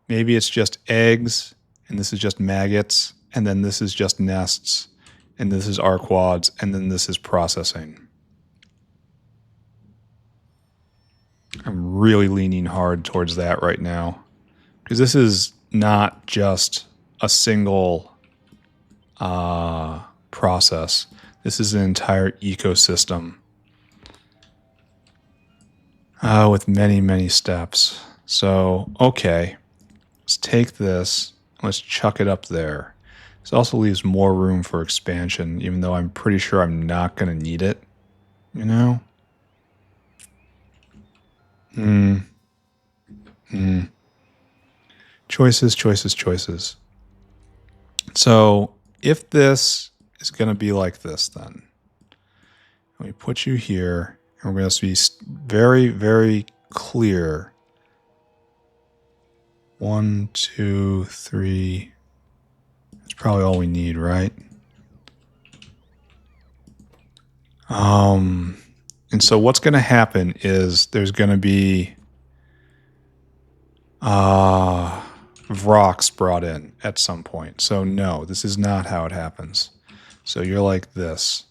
Maybe it's just eggs, and this is just maggots, and then this is just nests, and this is Arqads, and then this is processing. I'm really leaning hard towards that right now, because this is not just a single process. This is an entire ecosystem with many, many steps. So, okay, let's take this, let's chuck it up there. This also leaves more room for expansion, even though I'm pretty sure I'm not going to need it, you know? Choices, choices, choices. So if this is going to be like this, then we put you here, and we're going to be very, very clear. 1, 2, 3. That's probably all we need, right? And so what's going to happen is there's going to be Vrocs Vrox brought in at some point. So no, this is not how it happens. So you're like this.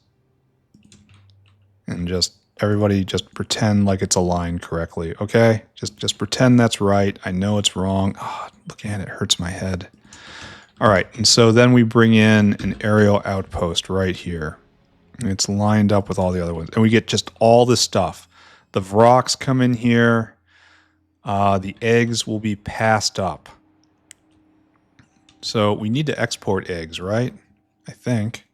And just everybody just pretend like it's aligned correctly, okay? Just pretend that's right. I know it's wrong. Oh, looking at it hurts my head. All right, and so then we bring in an aerial outpost right here. And it's lined up with all the other ones. And we get just all this stuff. The Vrox come in here. The eggs will be passed up. So we need to export eggs, right? I think.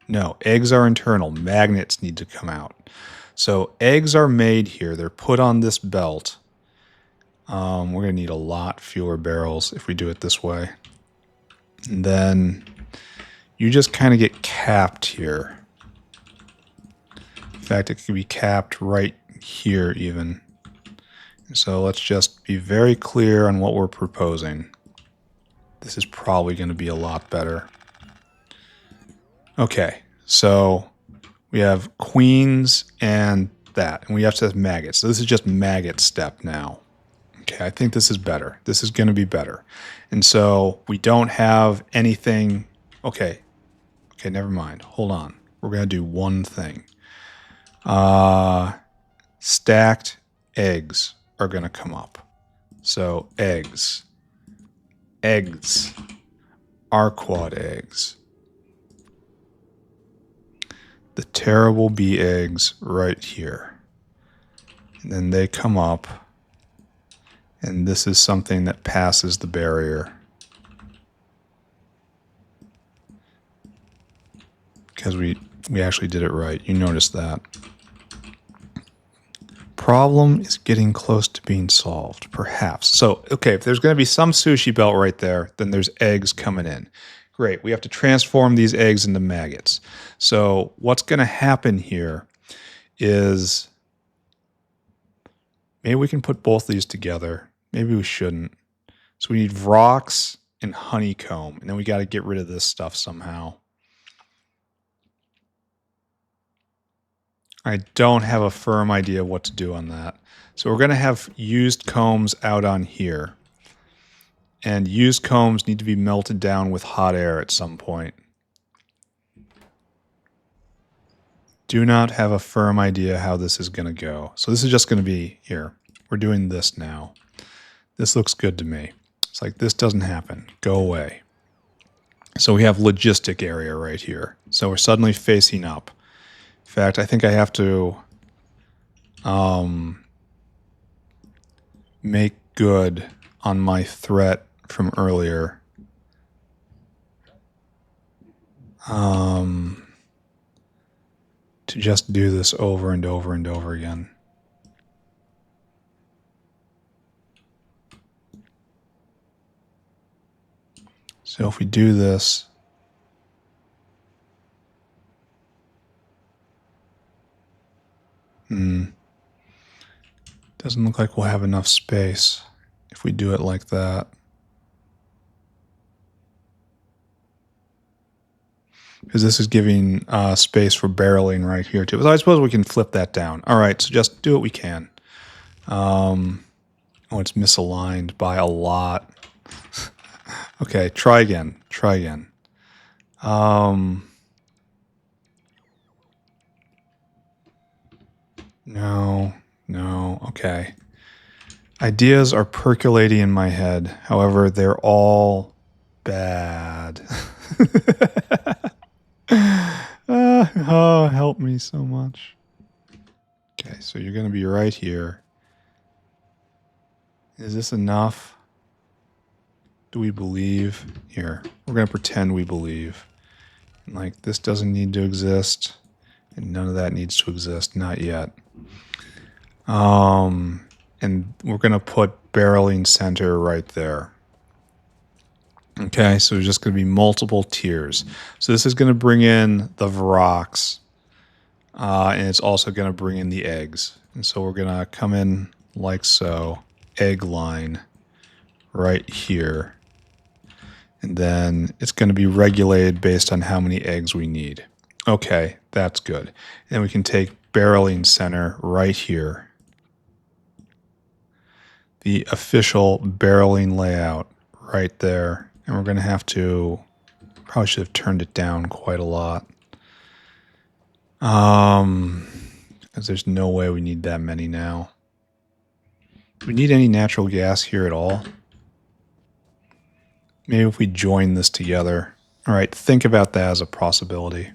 No, eggs are internal. Magnets need to come out. So eggs are made here. They're put on this belt. We're going to need a lot fewer barrels if we do it this way. And then you just kind of get capped here. In fact, it could be capped right here even. So let's just be very clear on what we're proposing. This is probably going to be a lot better. Okay, so we have queens and that, and we have to have maggots. So this is just maggot step now. Okay, I think this is better. This is going to be better. And so we don't have anything. Okay, never mind. Hold on. We're going to do one thing. Stacked eggs are going to come up. So eggs, Arqad eggs. The terrible bee eggs right here. And then they come up. And this is something that passes the barrier. Because we actually did it right. You noticed that. Problem is getting close to being solved, perhaps. So, okay, if there's going to be some sushi belt right there, then there's eggs coming in. Great, we have to transform these eggs into maggots. So what's going to happen here is maybe we can put both these together. Maybe we shouldn't. So we need Vrox and honeycomb, and then we got to get rid of this stuff somehow. I don't have a firm idea of what to do on that. So we're going to have used combs out on here. And used combs need to be melted down with hot air at some point. Do not have a firm idea how this is going to go. So this is just going to be here. We're doing this now. This looks good to me. It's like this doesn't happen. Go away. So we have logistic area right here. So we're suddenly facing up. In fact, I think I have to make good on my threat from earlier. To just do this over and over and over again. So if we do this, doesn't look like we'll have enough space if we do it like that. Because this is giving space for barreling right here too. So I suppose we can flip that down. All right, so just do what we can. Oh, it's misaligned by a lot. Okay, try again. Try again. No. Okay. Ideas are percolating in my head. However, they're all bad. Oh, help me so much. Okay, so you're going to be right here. Is this enough? Do we believe? Here, we're going to pretend we believe. Like, this doesn't need to exist, and none of that needs to exist. Not yet. And we're going to put barreling center right there. Okay, so there's just going to be multiple tiers. So this is going to bring in the Vrox, and it's also going to bring in the eggs. And so we're going to come in like so, egg line right here. And then it's going to be regulated based on how many eggs we need. Okay, that's good. And then we can take barreling center right here. The official barreling layout right there. And we're going to have to, probably should have turned it down quite a lot. Because there's no way we need that many now. Do we need any natural gas here at all? Maybe if we join this together. All right, think about that as a possibility.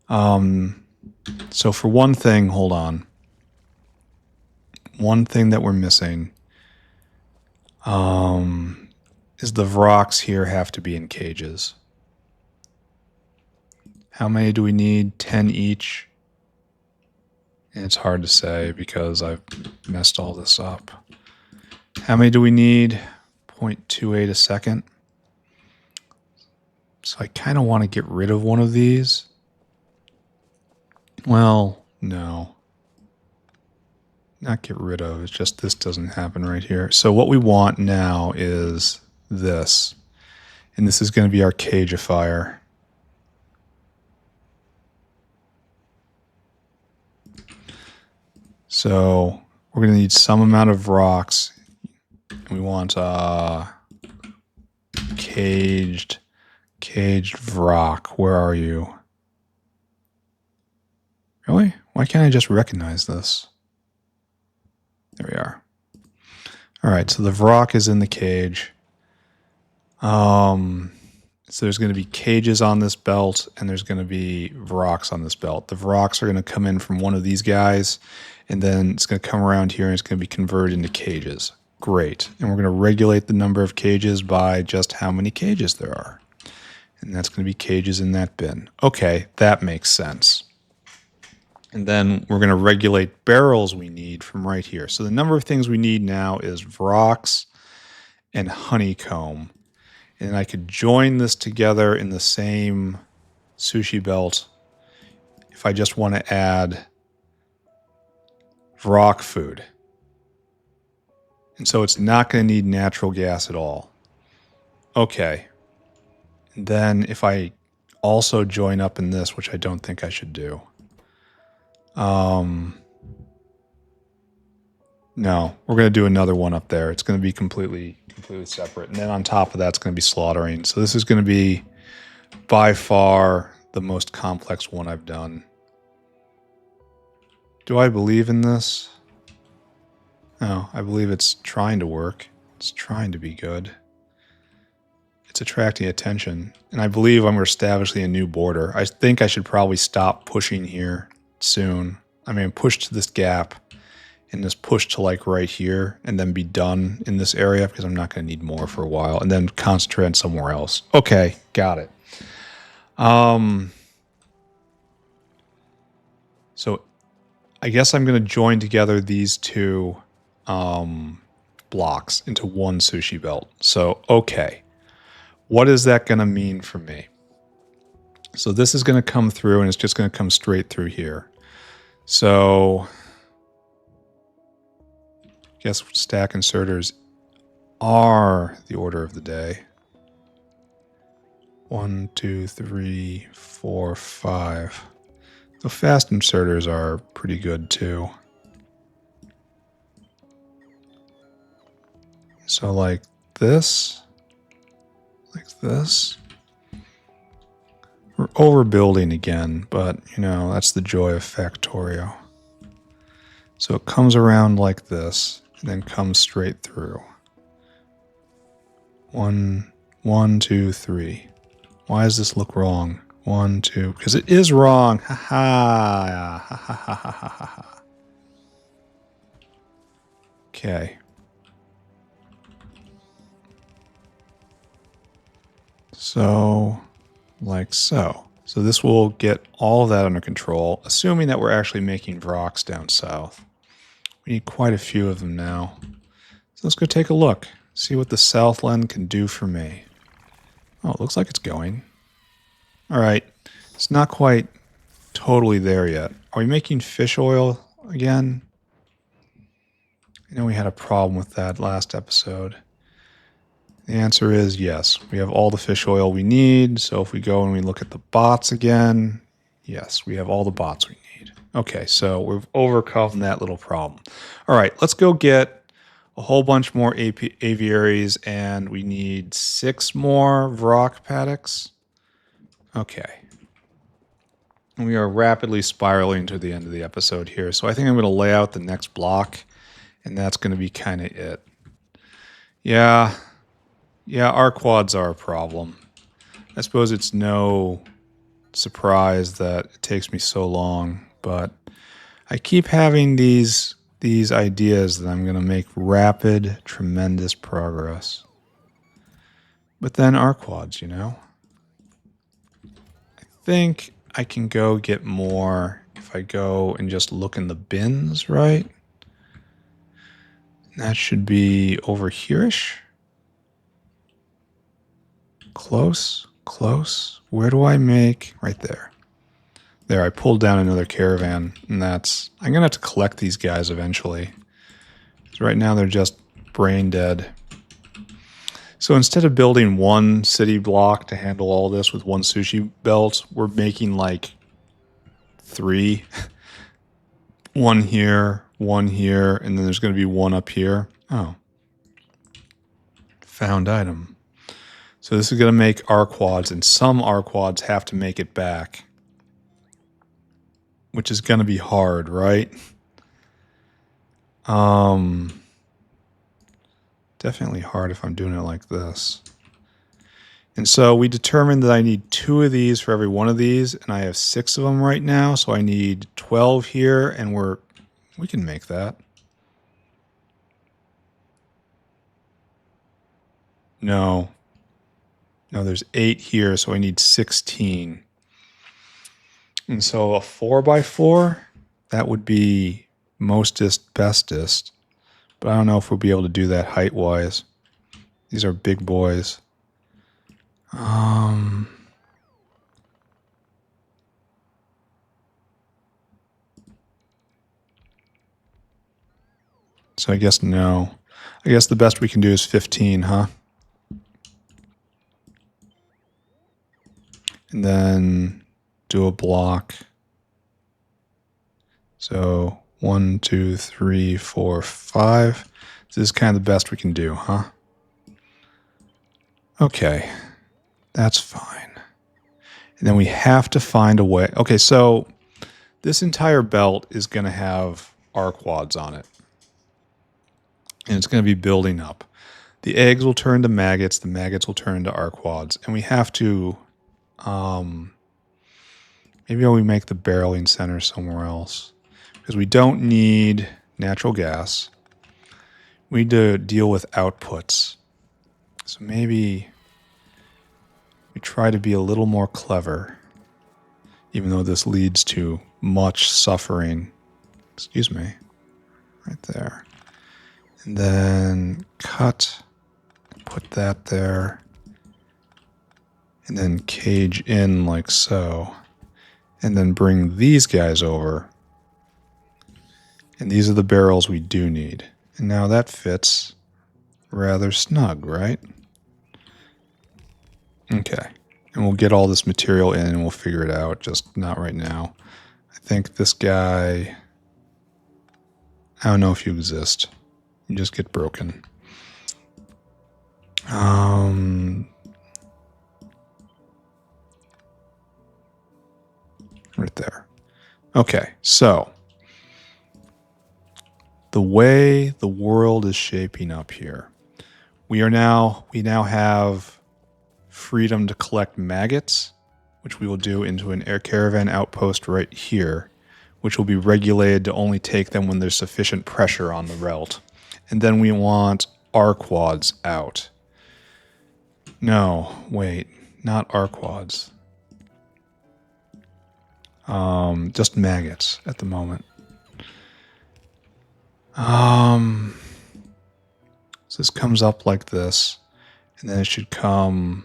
So for one thing, hold on. One thing that we're missing is the Vrox here have to be in cages. How many do we need? 10 each? And it's hard to say because I've messed all this up. How many do we need? 0.28 a second. So I kind of want to get rid of one of these. Well, no. Not get rid of, it's just this doesn't happen right here. So what we want now is this. And this is going to be our cagifier. So we're going to need some amount of rocks. We want caged Vrock. Where are you? Really? Why can't I just recognize this? There we are. All right, so the Vrock is in the cage. So there's going to be cages on this belt, and there's going to be Vrocks on this belt. The Vrocks are going to come in from one of these guys, and then it's going to come around here, and it's going to be converted into cages. Great. And we're going to regulate the number of cages by just how many cages there are. And that's going to be cages in that bin. Okay, that makes sense. And then we're going to regulate barrels we need from right here. So the number of things we need now is Vrocks and honeycomb. And I could join this together in the same sushi belt if I just want to add Vrock food. And so it's not going to need natural gas at all. Okay. And then if I also join up in this, which I don't think I should do. No, we're going to do another one up there. It's going to be completely separate. And then on top of that, it's going to be slaughtering. So this is going to be by far the most complex one I've done. Do I believe in this? No, I believe it's trying to work. It's trying to be good. It's attracting attention. And I believe I'm establishing a new border. I think I should probably stop pushing here soon. I mean, push to this gap and just push to like right here and then be done in this area because I'm not going to need more for a while, and then concentrate on somewhere else. Okay, got it. So I guess I'm going to join together these two blocks into one sushi belt. So, okay. What is that going to mean for me? So this is going to come through, and it's just going to come straight through here. So I guess stack inserters are the order of the day. 1, 2, 3, 4, 5. The fast inserters are pretty good too. So like this. Like this. We're overbuilding again, but you know, that's the joy of Factorio. So it comes around like this, and then comes straight through. 1, 2, 3. Why does this look wrong? 1, 2, because it is wrong. Ha ha. Ha ha ha ha ha ha. Okay. So, like so. So this will get all of that under control, assuming that we're actually making Vrocks down south. We need quite a few of them now. So let's go take a look. See what the Southland can do for me. Oh, it looks like it's going. All right. It's not quite totally there yet. Are we making fish oil again? I know we had a problem with that last episode. The answer is yes. We have all the fish oil we need. So if we go and we look at the bots again, yes, we have all the bots we need. Okay, so we've overcome that little problem. All right, let's go get a whole bunch more aviaries, and we need 6 more Vrock paddocks. Okay. We are rapidly spiraling to the end of the episode here, so I think I'm going to lay out the next block, and that's going to be kind of it. Yeah, Arqads are a problem. I suppose it's no surprise that it takes me so long, but I keep having these ideas that I'm going to make rapid, tremendous progress. But then Arqads, you know? I think I can go get more if I go and just look in the bins, right? That should be over here-ish. Close. Where do I make? Right there. There, I pulled down another caravan, and that's... I'm going to have to collect these guys eventually. So right now they're just brain dead. So instead of building one city block to handle all this with one sushi belt, we're making like 3. One here, and then there's going to be one up here. Oh. Found item. So this is going to make Arqads, and some Arqads have to make it back. Which is going to be hard, right? Definitely hard if I'm doing it like this. And so we determined that I need 2 of these for every one of these, and I have 6 of them right now, so I need 12 here, and we can make that. No, there's 8 here, so I need 16. And so a 4x4, that would be mostest, bestest. But I don't know if we'll be able to do that height-wise. These are big boys. So I guess no. I guess the best we can do is 15, huh? And then do a block. So 1, 2, 3, 4, 5. This is kind of the best we can do, huh? Okay. That's fine. And then we have to find a way. Okay, so this entire belt is going to have Arqads on it. And it's going to be building up. The eggs will turn to maggots. The maggots will turn to Arqads. And we have to... maybe we make the barreling center somewhere else. Because we don't need natural gas. We need to deal with outputs. So maybe we try to be a little more clever. Even though this leads to much suffering. Excuse me. Right there. And then cut. Put that there. And then cage in like so. And then bring these guys over. And these are the barrels we do need. And now that fits rather snug, right? Okay. And we'll get all this material in and we'll figure it out, just not right now. I think this guy... I don't know if you exist. You just get broken. Right there. Okay, so... the way the world is shaping up here. We now have freedom to collect maggots, which we will do into an air caravan outpost right here, which will be regulated to only take them when there's sufficient pressure on the relt. And then we want Arqads out. No, wait, not Arqads. Just maggots at the moment. So this comes up like this, and then it should come...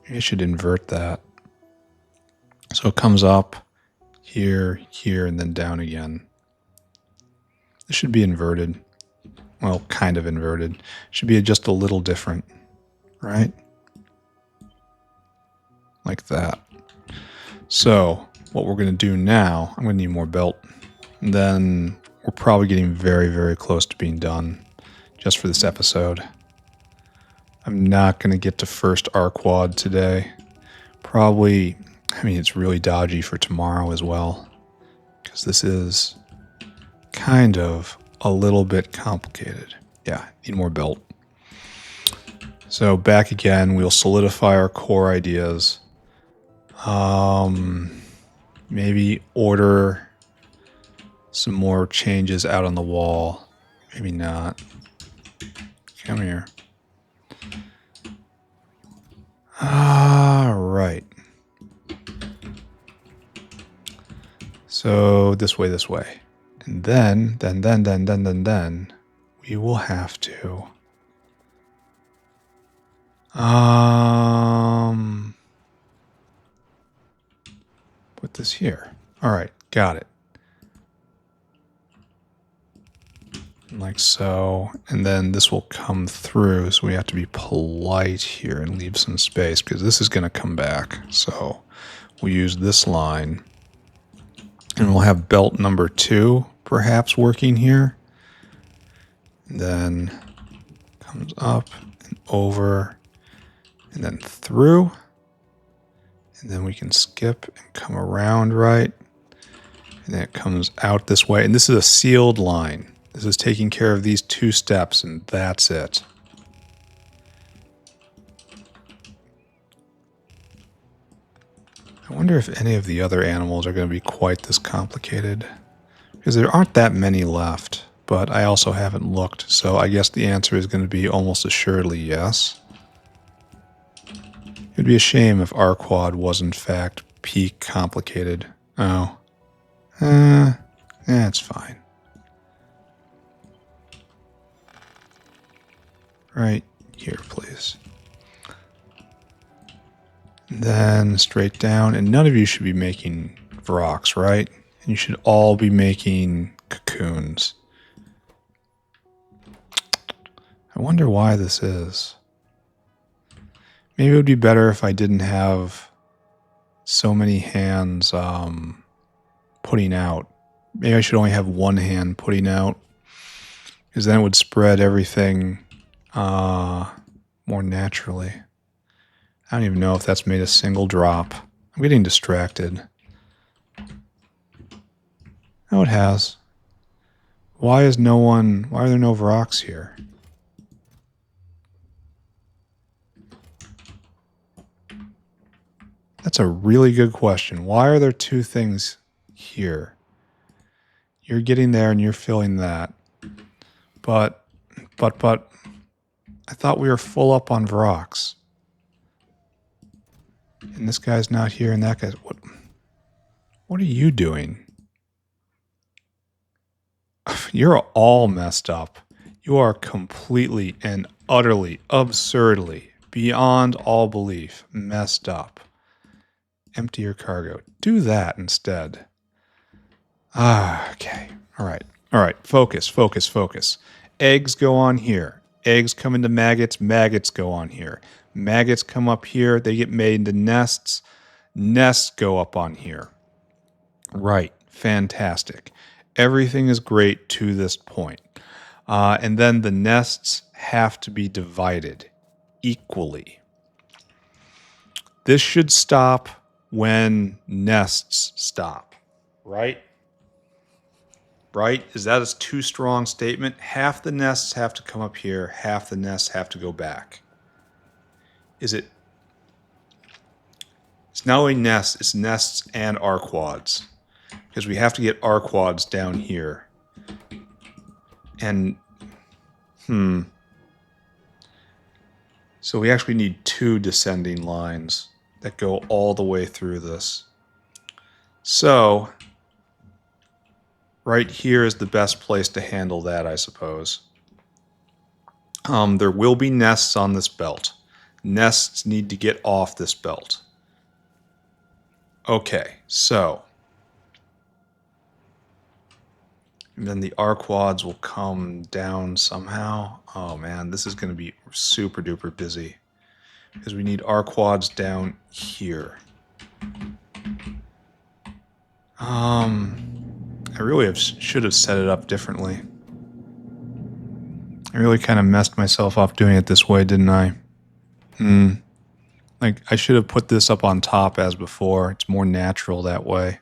it should invert that. So it comes up here, here, and then down again. This should be inverted. Well, kind of inverted. It should be just a little different, right? Like that. So what we're going to do now, I'm going to need more belt. And then we're probably getting very, very close to being done just for this episode. I'm not going to get to first Arqad today. Probably, I mean, it's really dodgy for tomorrow as well, because this is kind of a little bit complicated. Yeah, need more belt. So back again, we'll solidify our core ideas. Maybe order some more changes out on the wall. Maybe not. Come here. All right. So this way. And then we will have to put this here. All right, got it. Like so, and then this will come through, so we have to be polite here and leave some space because this is going to come back. So we'll use this line, and we'll have belt number 2 perhaps working here. And then comes up and over and then through, and then we can skip and come around, right? And then it comes out this way, and this is a sealed line. This is taking care of these 2 steps, and that's it. I wonder if any of the other animals are going to be quite this complicated, because there aren't that many left, but I also haven't looked, so I guess the answer is going to be almost assuredly yes. It would be a shame if Arqad was in fact peak complicated. Oh. It's fine. Right here, please. And then straight down, and none of you should be making rocks, right? And you should all be making cocoons. I wonder why this is. Maybe it would be better if I didn't have so many hands putting out. Maybe I should only have one hand putting out, because then it would spread everything more naturally. I don't even know if that's made a single drop. I'm getting distracted. Oh, it has. Why are there no rocks here? That's a really good question. Why are there 2 things here? You're getting there and you're filling that. But I thought we were full up on rocks. And this guy's not here and that guy's... What are you doing? You're all messed up. You are completely and utterly, absurdly, beyond all belief, messed up. Empty your cargo. Do that instead. Okay. All right. Focus. Eggs go on here. Eggs come into maggots. Maggots go on here. Maggots come up here. They get made into nests. Nests go up on here. Right. Fantastic. Everything is great to this point. And then the nests have to be divided equally. This should stop when nests stop. Right? Right? Is that a too strong statement? Half the nests have to come up here. Half the nests have to go back. Is it? It's not only nests, it's nests and Arqads. Because we have to get Arqads down here. And, so we actually need 2 descending lines that go all the way through this. So... right here is the best place to handle that, I suppose. There will be nests on this belt. Nests need to get off this belt. Okay, so. And then the Arqads will come down somehow. Oh man, this is going to be super duper busy. Because we need Arqads down here. I really should have set it up differently. I really kind of messed myself up doing it this way, didn't I? Like, I should have put this up on top as before. It's more natural that way.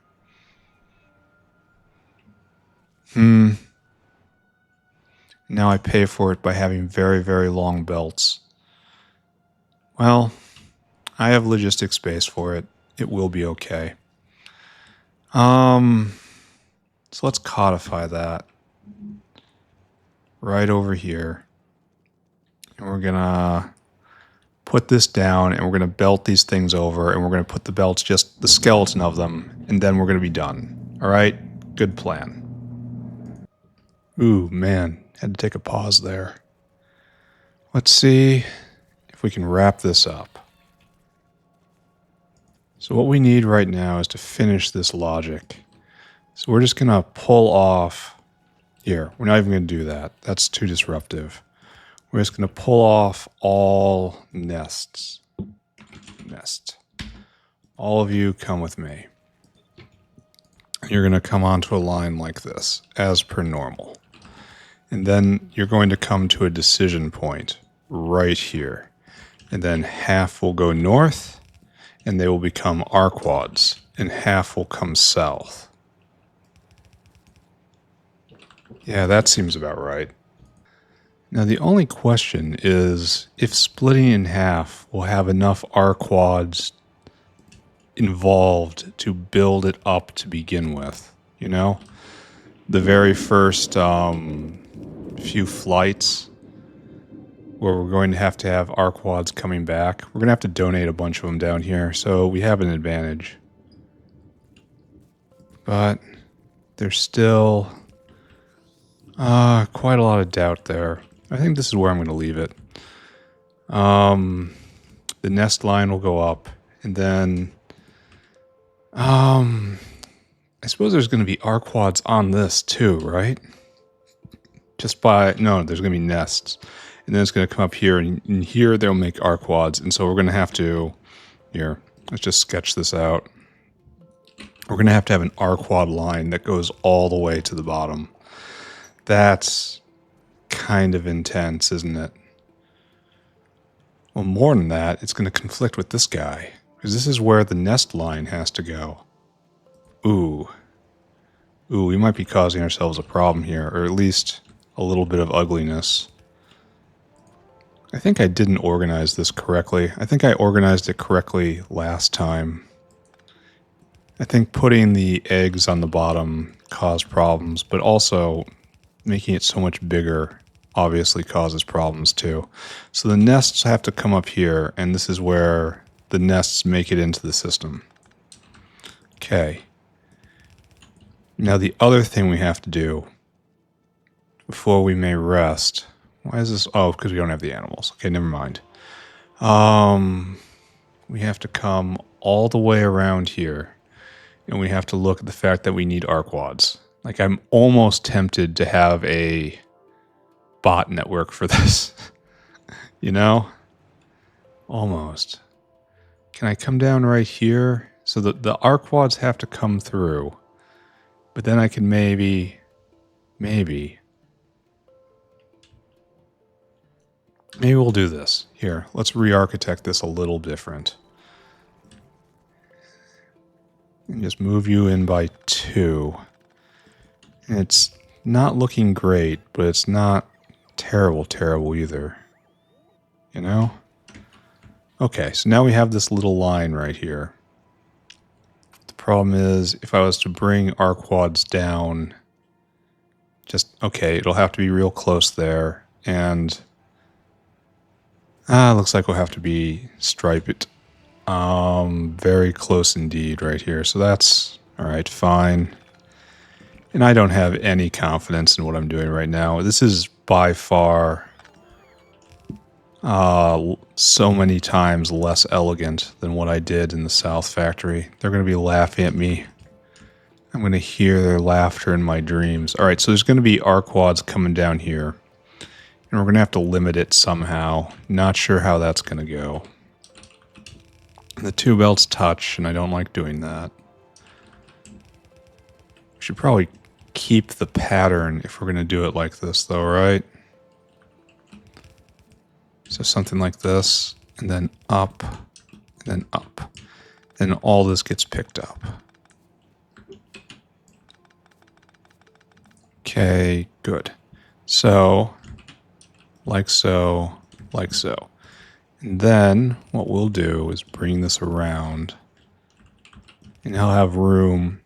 Now I pay for it by having very, very long belts. Well, I have logistic space for it. It will be okay. So let's codify that right over here. And we're gonna put this down and we're gonna belt these things over and we're gonna put the belts, just the skeleton of them, and then we're gonna be done. All right? Good plan. Ooh, man, had to take a pause there. Let's see if we can wrap this up. So what we need right now is to finish this logic. So we're just going to pull off here. We're not even going to do that. That's too disruptive. We're just going to pull off all nests. Nest. All of you come with me. You're going to come onto a line like this, as per normal. And then you're going to come to a decision point right here. And then half will go north, and they will become Arqads, and half will come south. Yeah, that seems about right. Now, the only question is if splitting in half will have enough Arqads involved to build it up to begin with, you know? The very first few flights where we're going to have Arqads coming back. We're going to have to donate a bunch of them down here, so we have an advantage. But there's still quite a lot of doubt there. I think this is where I'm going to leave it. The nest line will go up, and then I suppose there's going to be Arqads on this too, right? No, there's going to be nests. And then it's going to come up here, and here they'll make Arqads. And so we're going to have to, here, let's just sketch this out. We're going to have an Arqad line that goes all the way to the bottom. That's kind of intense, isn't it? Well, more than that, it's going to conflict with this guy, because this is where the nest line has to go. Ooh, we might be causing ourselves a problem here, or at least a little bit of ugliness. I think I didn't organize this correctly. I think I organized it correctly last time. I think putting the eggs on the bottom caused problems, but also making it so much bigger obviously causes problems too. So the nests have to come up here, and this is where the nests make it into the system. Okay. Now the other thing we have to do before we may rest. Why is this? Oh, because we don't have the animals. Okay, never mind. We have to come all the way around here, and we have to look at the fact that we need Arqads. Like, I'm almost tempted to have a bot network for this. You know? Almost. Can I come down right here? So the Arqads have to come through. But then I can maybe we'll do this. Here, let's re-architect this a little different. And just move you in by 2. And it's not looking great, but it's not terrible either. You know? Okay, so now we have this little line right here. The problem is, if I was to bring Arqads down, it'll have to be real close there, and looks like we'll have to be striped. Very close indeed right here. So that's alright, fine. And I don't have any confidence in what I'm doing right now. This is by far so many times less elegant than what I did in the South Factory. They're going to be laughing at me. I'm going to hear their laughter in my dreams. Alright, so there's going to be Arqads coming down here. And we're going to have to limit it somehow. Not sure how that's going to go. The 2 belts touch, and I don't like doing that. We should probably keep the pattern if we're going to do it like this, though, right? So something like this, and then up, and then up. Then all this gets picked up. Okay, good. So, like so, like so. And then what we'll do is bring this around, and he'll have room.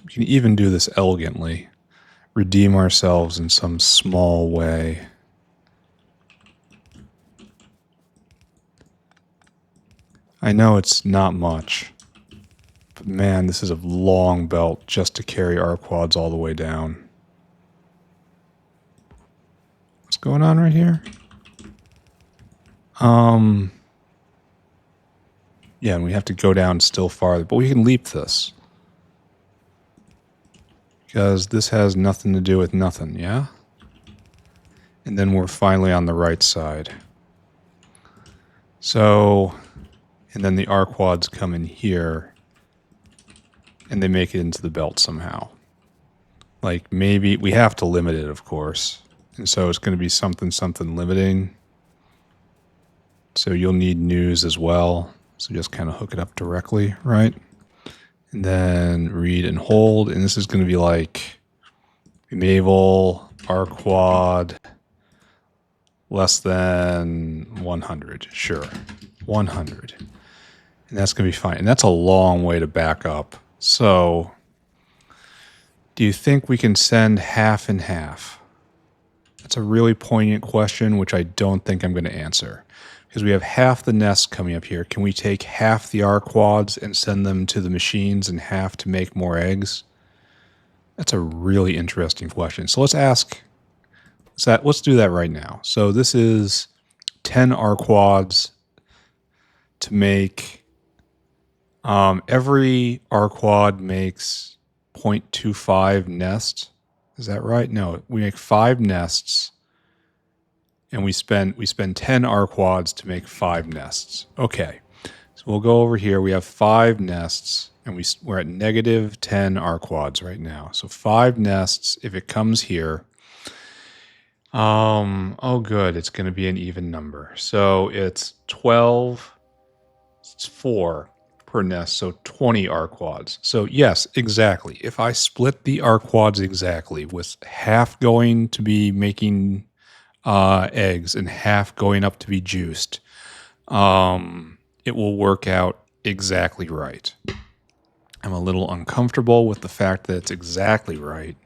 We can even do this elegantly. Redeem ourselves in some small way. I know it's not much, but man, this is a long belt just to carry Arqads all the way down. What's going on right here? Yeah, and we have to go down still farther, but we can leap this. Because this has nothing to do with nothing, yeah? And then we're finally on the right side. So, and then the Arqads come in here, and they make it into the belt somehow. Like, maybe, we have to limit it, of course. And so it's going to be something limiting. So you'll need news as well. So just kind of hook it up directly, right? And then read and hold. And this is going to be like enable Arqad less than 100. Sure. 100. And that's going to be fine. And that's a long way to back up. So do you think we can send half and half? That's a really poignant question, which I don't think I'm going to answer. Because we have half the nests coming up here. Can we take half the Arqads and send them to the machines and half to make more eggs? That's a really interesting question. So let's do that right now. So this is 10 Arqads to make, every Arqad makes 0.25 nests. Is that right? No, we make 5 nests. And we spend 10 Arqads to make 5 nests. Okay, so we'll go over here. We have 5 nests, and we're at negative 10 Arqads right now. So 5 nests, if it comes here, oh good, it's going to be an even number. So it's 12, it's 4 per nest, so 20 Arqads. So yes, exactly. If I split the Arqads exactly, with half going to be making eggs and half going up to be juiced, it will work out exactly right. I'm a little uncomfortable with the fact that it's exactly right,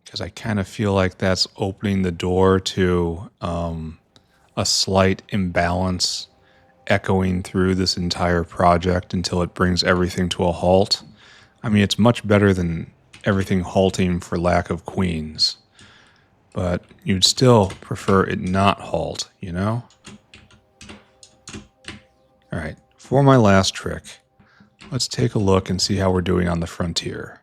because I kind of feel like that's opening the door to a slight imbalance echoing through this entire project until it brings everything to a halt. I mean, it's much better than everything halting for lack of queens. But you'd still prefer it not halt, you know? All right, for my last trick, let's take a look and see how we're doing on the frontier.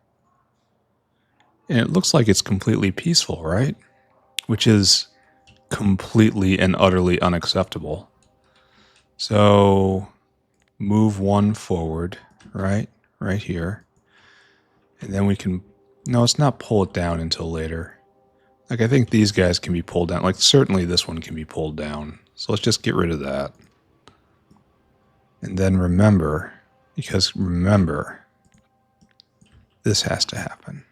And it looks like it's completely peaceful, right? Which is completely and utterly unacceptable. So move 1 forward, right? Right here. And then we can, no, let's not pull it down until later. Like, I think these guys can be pulled down. Like, certainly this one can be pulled down. So let's just get rid of that. And then remember, because remember, this has to happen.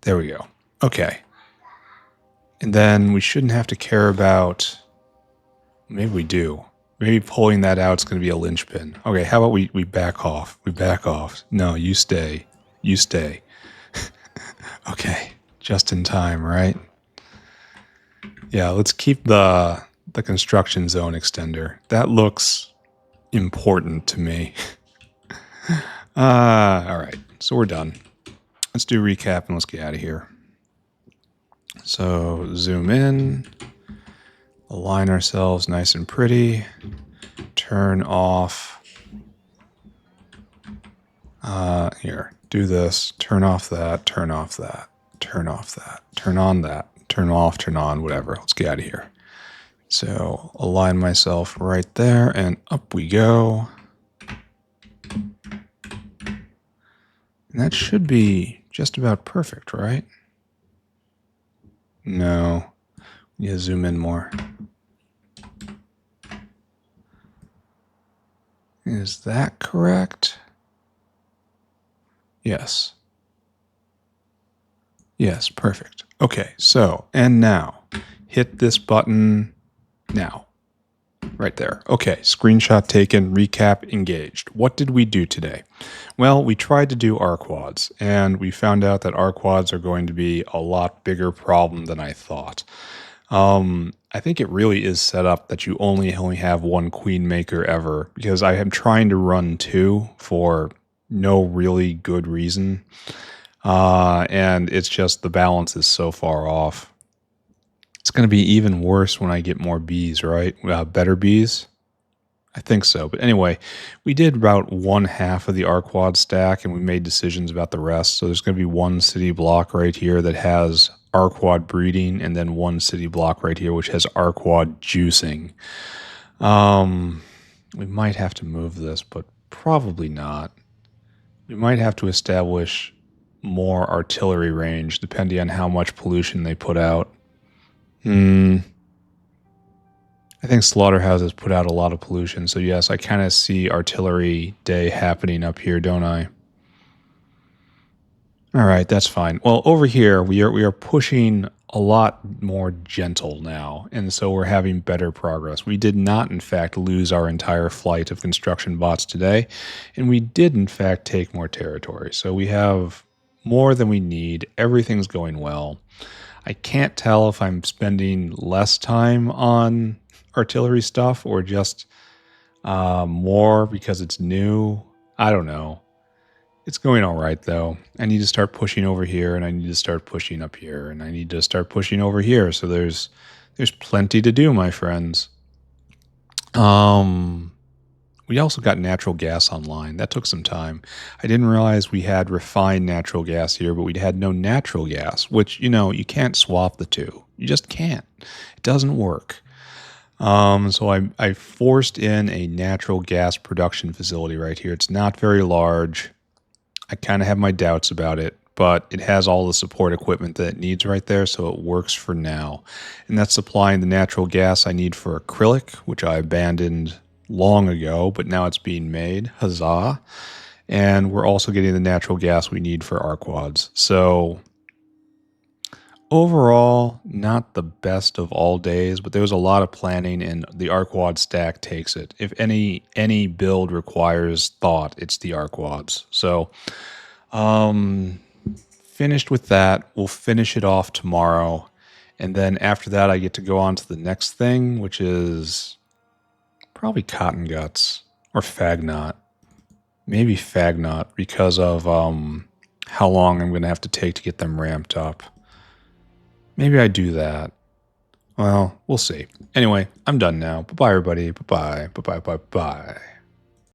There we go. Okay. And then we shouldn't have to care about, maybe we do. Maybe pulling that out is going to be a linchpin. Okay, how about we back off? We back off. No, you stay. You stay. Okay. Just in time, right? Yeah, let's keep the construction zone extender. That looks important to me. All right, so we're done. Let's do recap and let's get out of here. So zoom in, align ourselves nice and pretty, turn off. Here, do this, turn off that, turn off that. Turn off that, turn on that, turn off, turn on, whatever. Let's get out of here. So align myself right there and up we go. And that should be just about perfect, right? No. We need to zoom in more. Is that correct? Yes. Yes, perfect. Okay, so, and now, hit this button now. Right there. Okay, screenshot taken, recap engaged. What did we do today? Well, we tried to do Arqads, and we found out that Arqads are going to be a lot bigger problem than I thought. I think it really is set up that you only have one queen maker ever, because I am trying to run two for no really good reason. And it's just the balance is so far off. It's going to be even worse when I get more bees, right? Better bees? I think so. But anyway, we did about one half of the Arqad stack, and we made decisions about the rest. So there's going to be one city block right here that has Arqad breeding, and then one city block right here which has Arqad juicing. We might have to move this, but probably not. We might have to establish more artillery range depending on how much pollution they put out. I think slaughterhouses put out a lot of pollution, so yes, I kind of see artillery day happening up here, don't I? All right, that's fine. Well, over here we are pushing a lot more gentle now, and so we're having better progress. We did not, in fact, lose our entire flight of construction bots today, and we did, in fact, take more territory. So we have more than we need. Everything's going well. I can't tell if I'm spending less time on artillery stuff or just more because it's new. I don't know. It's going all right, though. I need to start pushing over here, and I need to start pushing up here, and I need to start pushing over here. So there's plenty to do, my friends. We also got natural gas online. That took some time. I didn't realize we had refined natural gas here, but we had no natural gas, which, you can't swap the two. You just can't. It doesn't work. So I forced in a natural gas production facility right here. It's not very large. I kind of have my doubts about it, but it has all the support equipment that it needs right there, so it works for now. And that's supplying the natural gas I need for acrylic, which I abandoned long ago, but now it's being made. Huzzah. And we're also getting the natural gas we need for Arqads. So overall, not the best of all days, but there was a lot of planning, and the Arqad stack takes it. If any build requires thought, it's the Arqads. So, finished with that. We'll finish it off tomorrow, and then after that, I get to go on to the next thing, which is probably cotton guts or fagnot. Maybe fagnot because of how long I'm going to have to take to get them ramped up. Maybe I do that. Well, we'll see. Anyway, I'm done now. Bye-bye, everybody. Bye-bye. Bye-bye. Bye-bye.